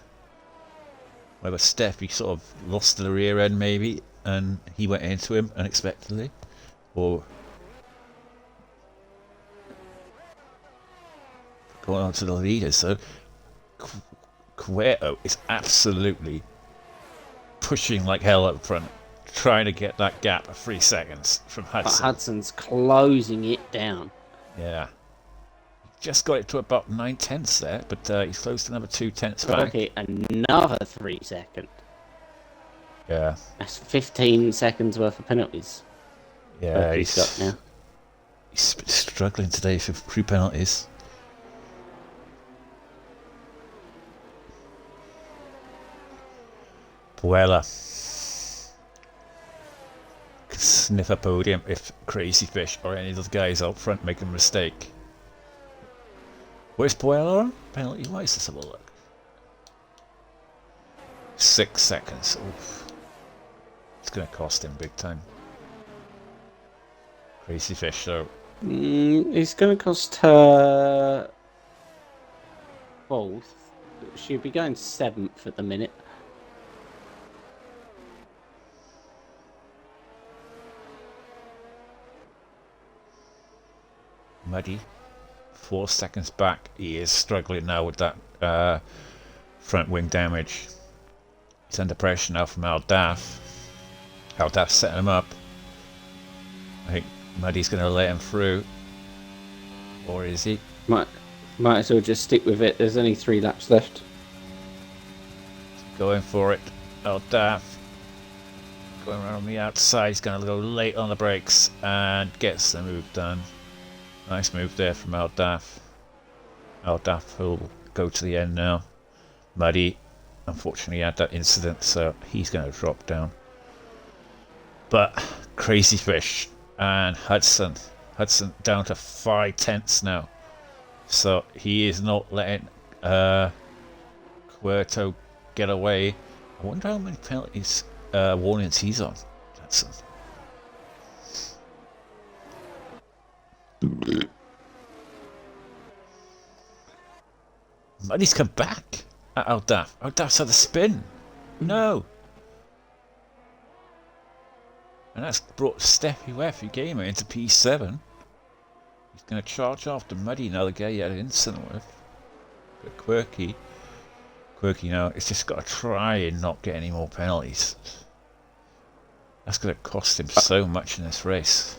Steffi sort of lost the rear end maybe, and he went into him unexpectedly, or going on to the leaders. So Cueto is absolutely pushing like hell up front, trying to get that gap of 3 seconds from Hudson. But Hudson's closing it down. Yeah. Just got it to about 9/10 there, but he's close to another 2/10 back. Okay, another 3 seconds. Yeah. That's 15 seconds worth of penalties. Yeah, he's got now. He's struggling today for crew penalties. Puella could sniff a podium if Crazy Fish or any of those guys out front make a mistake. Where's Puella on? Penalty wise, let's have a look. 6 seconds. Oof. It's going to cost him big time. Crazy Fish though. It's going to cost her 4th. She'll be going 7th at the minute. Muddy, 4 seconds back. He is struggling now with that front wing damage. He's under pressure now from Aldaf. Aldaf's setting him up. I think Muddy's going to let him through. Or is he? Might as well just stick with it. There's only 3 laps left. Going for it. Oh, Daff. Going around on the outside. He's going to go late on the brakes and gets the move done. Nice move there from Aldaf. Aldaf will go to the end now. Muddy, unfortunately, had that incident, so he's going to drop down. But Crazy Fish and Hudson down to 5 tenths now. So he is not letting Querto get away. I wonder how many penalties, warnings he's on. Hudson. Muddy's come back at Aldaf. Aldaf's had a spin. No. And that's brought Steffi Weffy Gamer into P7. He's going to charge after Muddy, another guy he had an incident with. But Quirky now, it's just got to try and not get any more penalties. That's going to cost him so much in this race.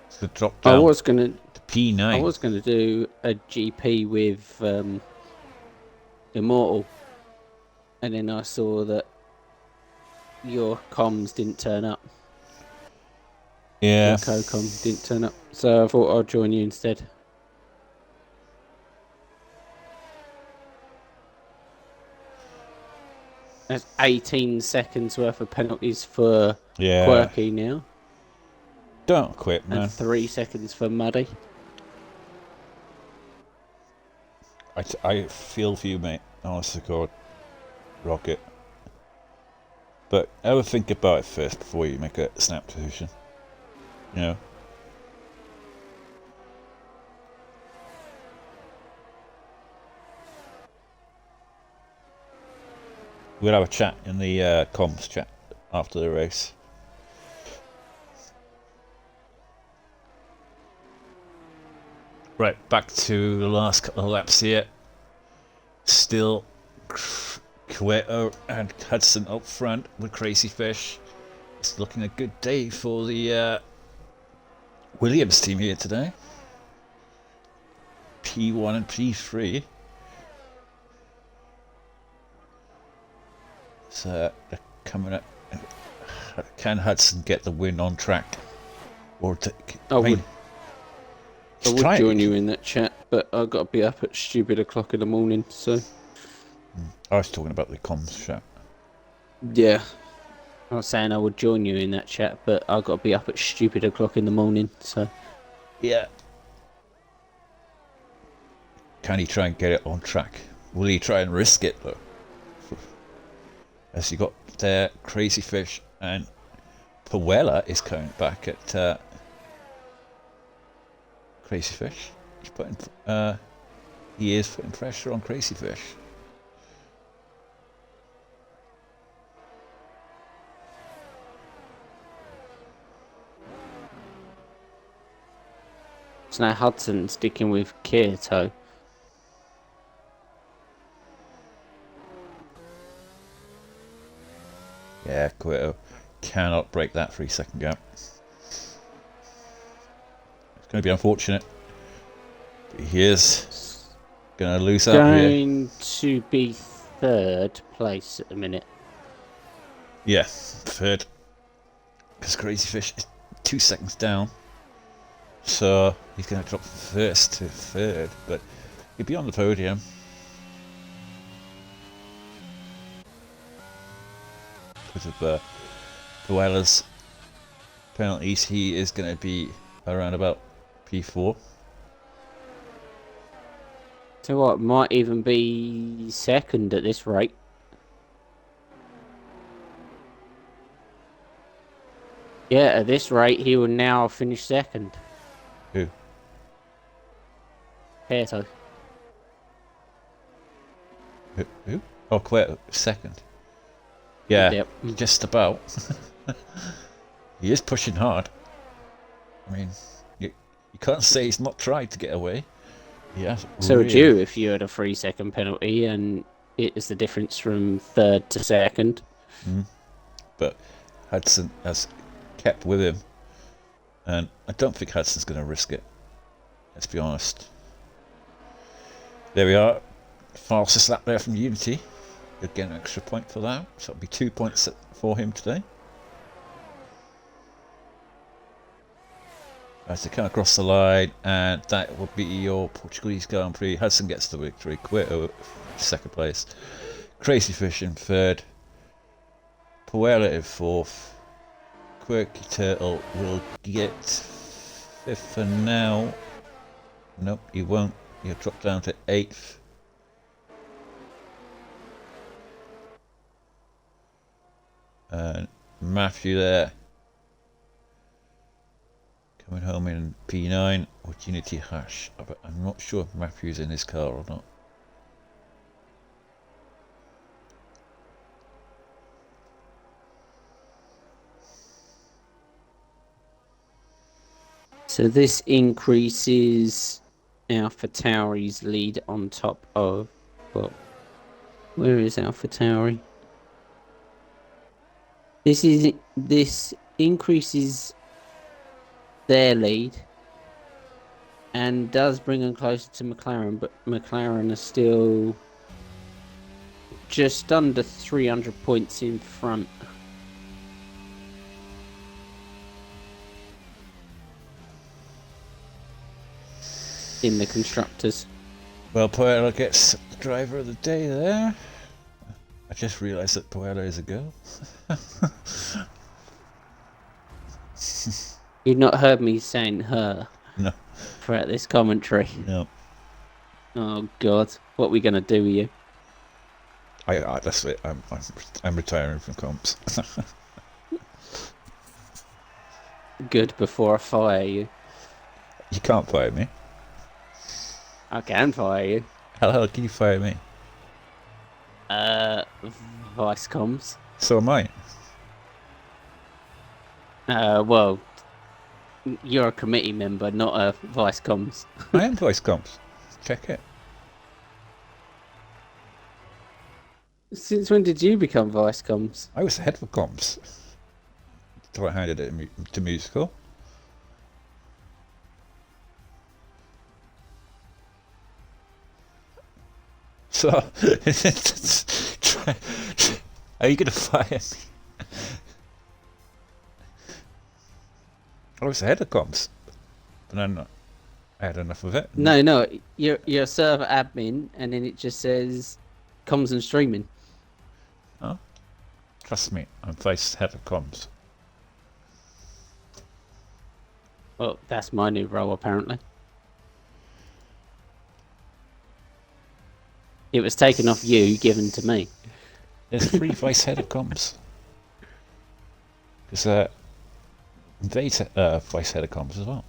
It's going to drop down to P9. I was going to do a GP with Immortal, and then I saw that your comms didn't turn up. Yeah. Your co-com didn't turn up, so I thought I'd join you instead. That's 18 seconds worth of penalties for Quirky now. Don't quit, man. And 3 seconds for Muddy. I feel for you, mate. Honest to God. Rocket. But ever think about it first before you make a snap decision. You know? We'll have a chat in the comms chat after the race. Right, back to the last couple of laps here. Still Cueto and Hudson up front with Crazy Fish. It's looking a good day for the Williams team here today. P1 and P3. So they're coming up. Can Hudson get the win on track? Or I would join you in that chat, but I've got to be up at stupid o'clock in the morning, so... I was talking about the comms chat. Yeah. I was saying I would join you in that chat, but I've got to be up at stupid o'clock in the morning, so... Yeah. Can he try and get it on track? Will he try and risk it, though? As you got there, Crazy Fish and Puella is coming back at Crazy Fish. He is putting pressure on Crazy Fish. So now Hudson sticking with Kyoto. Yeah, Quito cannot break that 3-second gap. It's going to be unfortunate. But he is going to lose out here. Going to be 3rd place at the minute. Yeah, 3rd. Because Crazy Fish is 2 seconds down. So he's going to drop 1st to 3rd. But he'll be on the podium. Because of Puella's penalties, he is going to be around about P4. So what, might even be 2nd at this rate. Yeah, at this rate, he will now finish 2nd. Who? Kyoto. Who? Oh, Queto, 2nd. Yeah, Yep. just about. He is pushing hard. I mean, you can't say he's not tried to get away. Yeah. So would you if you had a 3-second penalty and it is the difference from 3rd to 2nd. But Hudson has kept with him, and I don't think Hudson's going to risk it. Let's be honest. There we are. Fastest lap there from Unity. He'll get an extra point for that. So it'll be 2 points for him today. As they come across the line, and that will be your Portuguese Grand Prix. Hudson gets the victory. Quito second place. Crazy Fish in third. Puella in fourth. Quirky Turtle will get fifth for now. Nope, he won't. He'll drop down to eighth. And Matthew there. Coming home in P9 with Unity Hash. But I'm not sure if Matthew's in his car or not. So this increases AlphaTauri's lead on top of... Well, where is AlphaTauri? This increases their lead and does bring them closer to McLaren, but McLaren are still just under 300 points in front. In the constructors. Well, Puella gets driver of the day there. I just realised that Puella is a girl. You've not heard me saying her No. throughout this commentary. No. Oh God, what are we gonna do with you? That's it. I'm retiring from comps. Good, before I fire you. You can't fire me. I can fire you. How the hell can you fire me? Vice comms. So am I. Well, you're a committee member, not a vice comms. I am voice comps. Check it. Since when did you become vice comms? I was the head for comps. Until I handed it to musical. So, are you going to fire me? I was the head of comms, but then I had enough of it. No, you're a server admin, and then it just says comms and streaming. Oh, trust me, I'm vice head of comms. Well, that's my new role, apparently. It was taken off you, given to me. There's 3 vice head of comms. Because Invade's vice head of comms as well.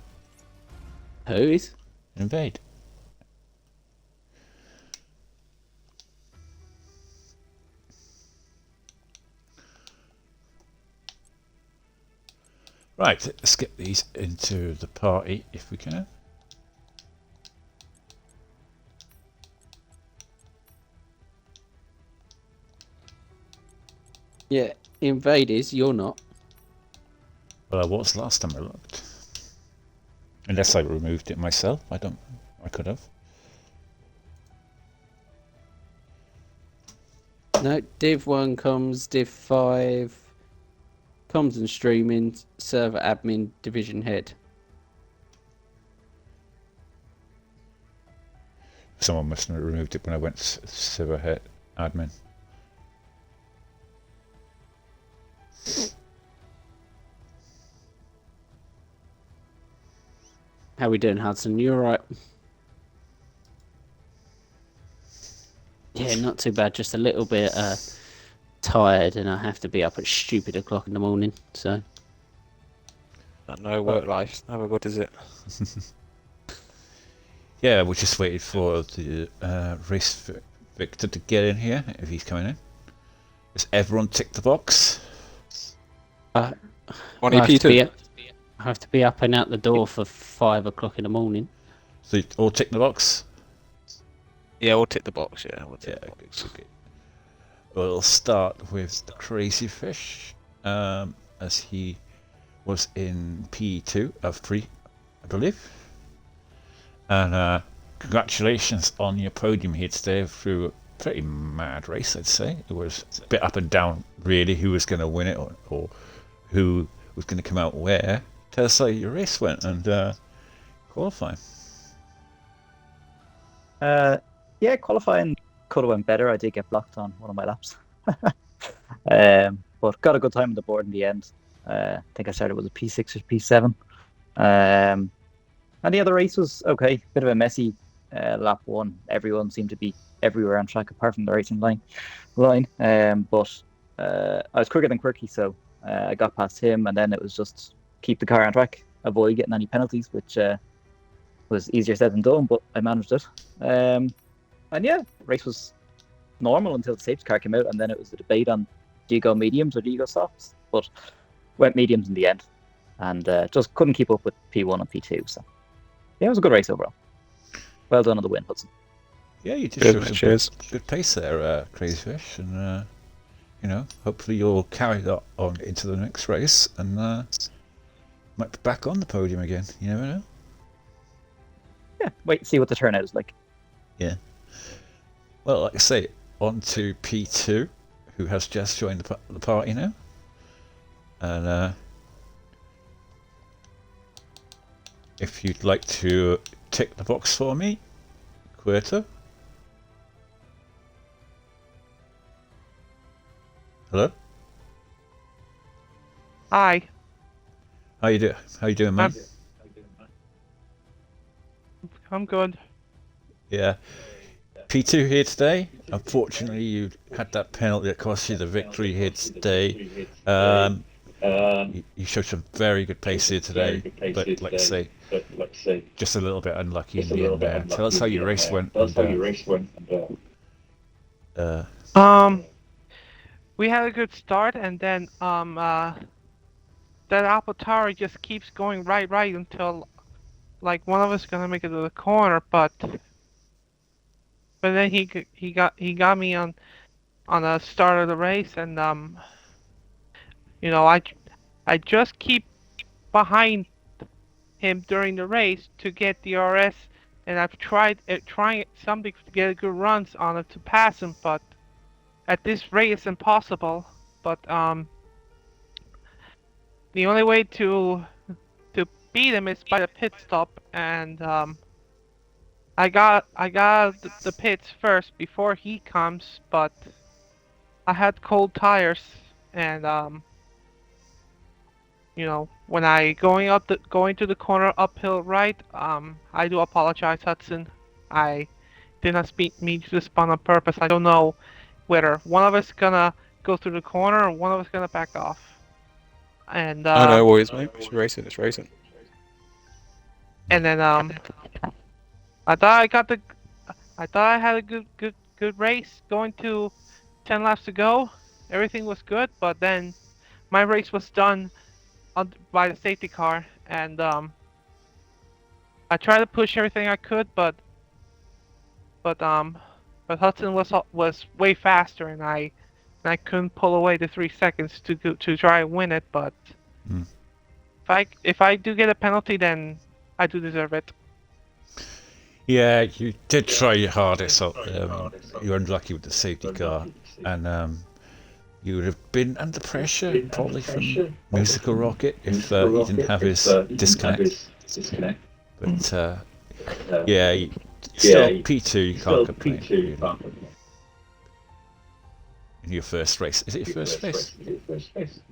Who is? Invade. Right, let's get these into the party if we can. Yeah, Invaders, you're not. Well, I was last time I looked. Unless I removed it myself, I could have. No, Div 1 comms, Div 5, comms and streaming, server admin, division head. Someone must have removed it when I went to server head admin. How we doing, Hudson? You alright? Yeah, not too bad. Just a little bit tired, and I have to be up at stupid o'clock in the morning. So. No work life. How good is it? Yeah, we just waited for the race Victor to get in here, if he's coming in. Does everyone tick the box? One I EP2. have to be up and out the door for 5 o'clock in the morning. So you all tick the box? Yeah, we'll tick the box. Yeah, we'll tick Yeah, the box. okay. We'll start with the Crazy Fish, as he was in P2 of 3, I believe. And congratulations on your podium here today through a pretty mad race, I'd say. It was a bit up and down, really, who was going to win it or who was going to come out where. Tell us how your race went and qualifying. Yeah, qualifying could have went better. I did get blocked on one of my laps. But got a good time on the board in the end. I think I started with a P6 or P7. And the other race was okay. Bit of a messy lap one. Everyone seemed to be everywhere on track apart from the racing line. But I was quicker than Quirky, so I got past him, and then it was just keep the car on track, avoid getting any penalties, which was easier said than done, but I managed it. And yeah, race was normal until the safety car came out, and then it was a debate on do you go mediums or do you go softs? But went mediums in the end, and just couldn't keep up with P1 and P2. So yeah, it was a good race overall. Well done on the win, Hudson. Yeah, you did Good, show cheers. some good pace there, Crazy Fish, and hopefully you'll carry that on into the next race and might be back on the podium again. You never know. Yeah, wait and see what the turnout is like. Yeah. Well, like I say, on to P2, who has just joined the party now. And if you'd like to tick the box for me, Querto. Hello? Hi. How you doing, man? I'm good. Yeah. P2 here today. Unfortunately, you had that penalty that cost you the victory here today. You showed some very good pace here today, but like I say, just a little bit unlucky in the end there. Tell us how your race went. We had a good start, and then that AlphaTauri just keeps going right until like one of us is gonna make it to the corner, but then he got me on the start of the race, and I just keep behind him during the race to get the RS, and I've tried trying something to get good runs on it to pass him, but at this rate it's impossible. But the only way to beat him is by the pit stop, and I got the pits first before he comes, but I had cold tires, and when I going to the corner uphill right, I do apologize, Hudson. I did not mean to spawn on purpose. I don't know whether one of us gonna go through the corner or one of us gonna back off. And I know worries, mate. It's racing. It's racing. and then I thought I had a good race going to 10 laps to go. Everything was good, but then my race was done by the safety car, and I tried to push everything I could, but Hudson was way faster, and I couldn't pull away the 3 seconds to try and win it. But if I do get a penalty, then I do deserve it. Yeah, you did try your hardest. You were unlucky with the safety car, and you would have been under pressure probably from Musical Rocket if he didn't have his disconnect. But yeah, still P2, you can't complain. Really. In your first race, is it your first race?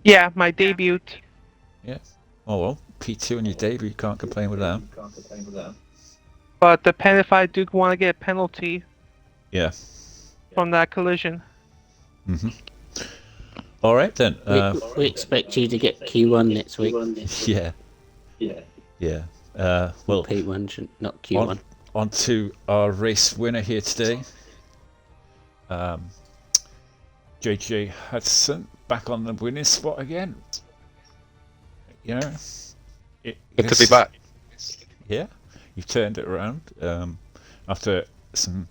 Yeah, my debut. Yeah. Oh well, P2 in your debut, you can't complain with that. But depend if I do want to get a penalty. Yeah. From that collision. All right then. We expect you to get Q1 next week. Yeah. Well, P1, not Q1. On to our race winner here today. JJ Hudson back on the winning spot again. You know, Good to be back. Yeah, you've turned it around after some,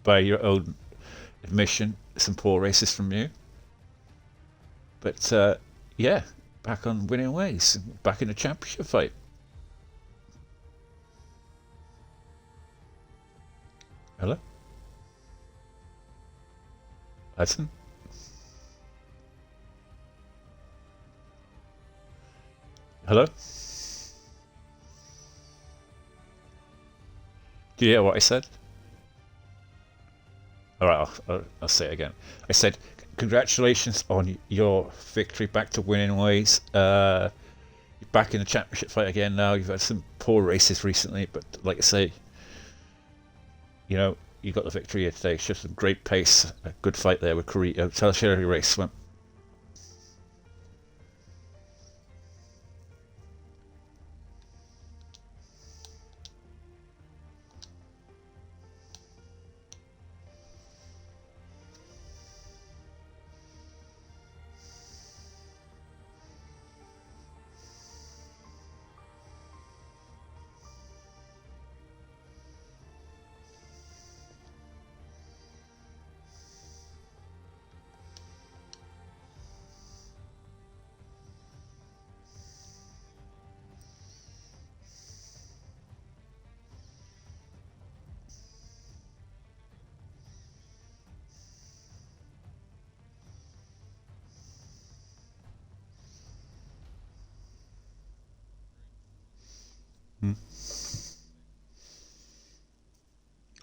by your own admission, some poor races from you. But yeah, back on winning ways, back in the championship fight. Hello? Hudson? Hello? Do you hear what I said? Alright, I'll say it again. I said, congratulations on your victory, back to winning ways. You're back in the championship fight again now. You've had some poor races recently, but like I say, you know, you got the victory here today. It's just a great pace, a good fight there with Carito. Tell us how your race went.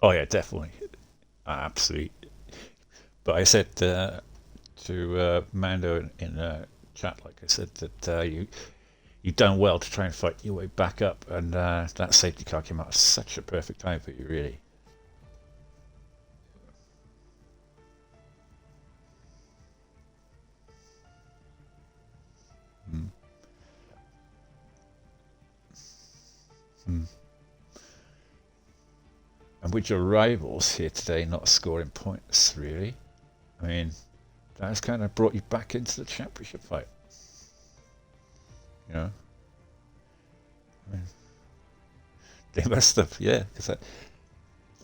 Oh yeah, definitely, absolutely. But I said to Mando in chat, like I said, that you've done well to try and fight your way back up, and that safety car came out at such a perfect time for you, really. Mm. Mm. And with your rivals here today not scoring points, really, I mean, that has kind of brought you back into the championship fight. You know? I mean, they must have, yeah.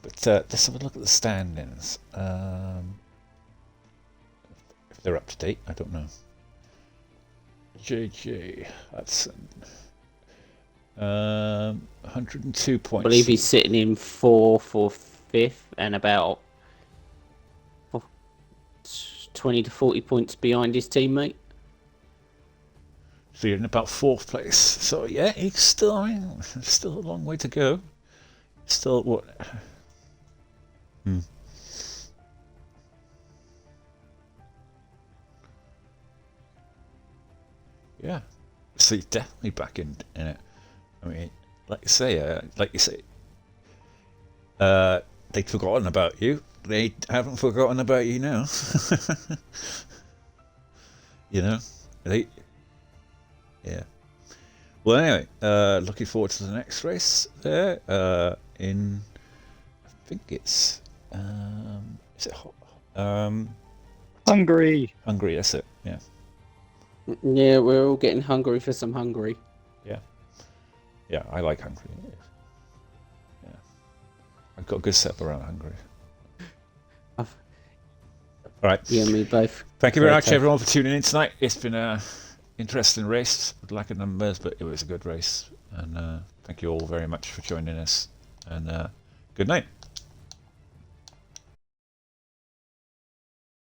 But let's have a look at the standings. If they're up to date, I don't know. JJ Hudson. 102 points. I believe he's sitting in 4th or 5th and about 20 to 40 points behind his teammate. So you're in about 4th place. So yeah, he's still, I mean, still a long way to go. Still what? Yeah. So he's definitely back in it. I mean, like you say, they'd forgotten about you. They haven't forgotten about you now. You know, yeah. Well, anyway, looking forward to the next race there. In, I think it's, is it Hungary. Hungary? That's it. Yeah. Yeah, we're all getting hungry for some Hungary. Yeah, I like Hungary. Yeah, I've got a good setup around Hungary. All right. Yeah, me both. Thank you very much, everyone, for tuning in tonight. It's been an interesting race with lack of numbers, but it was a good race. And thank you all very much for joining us. And good night.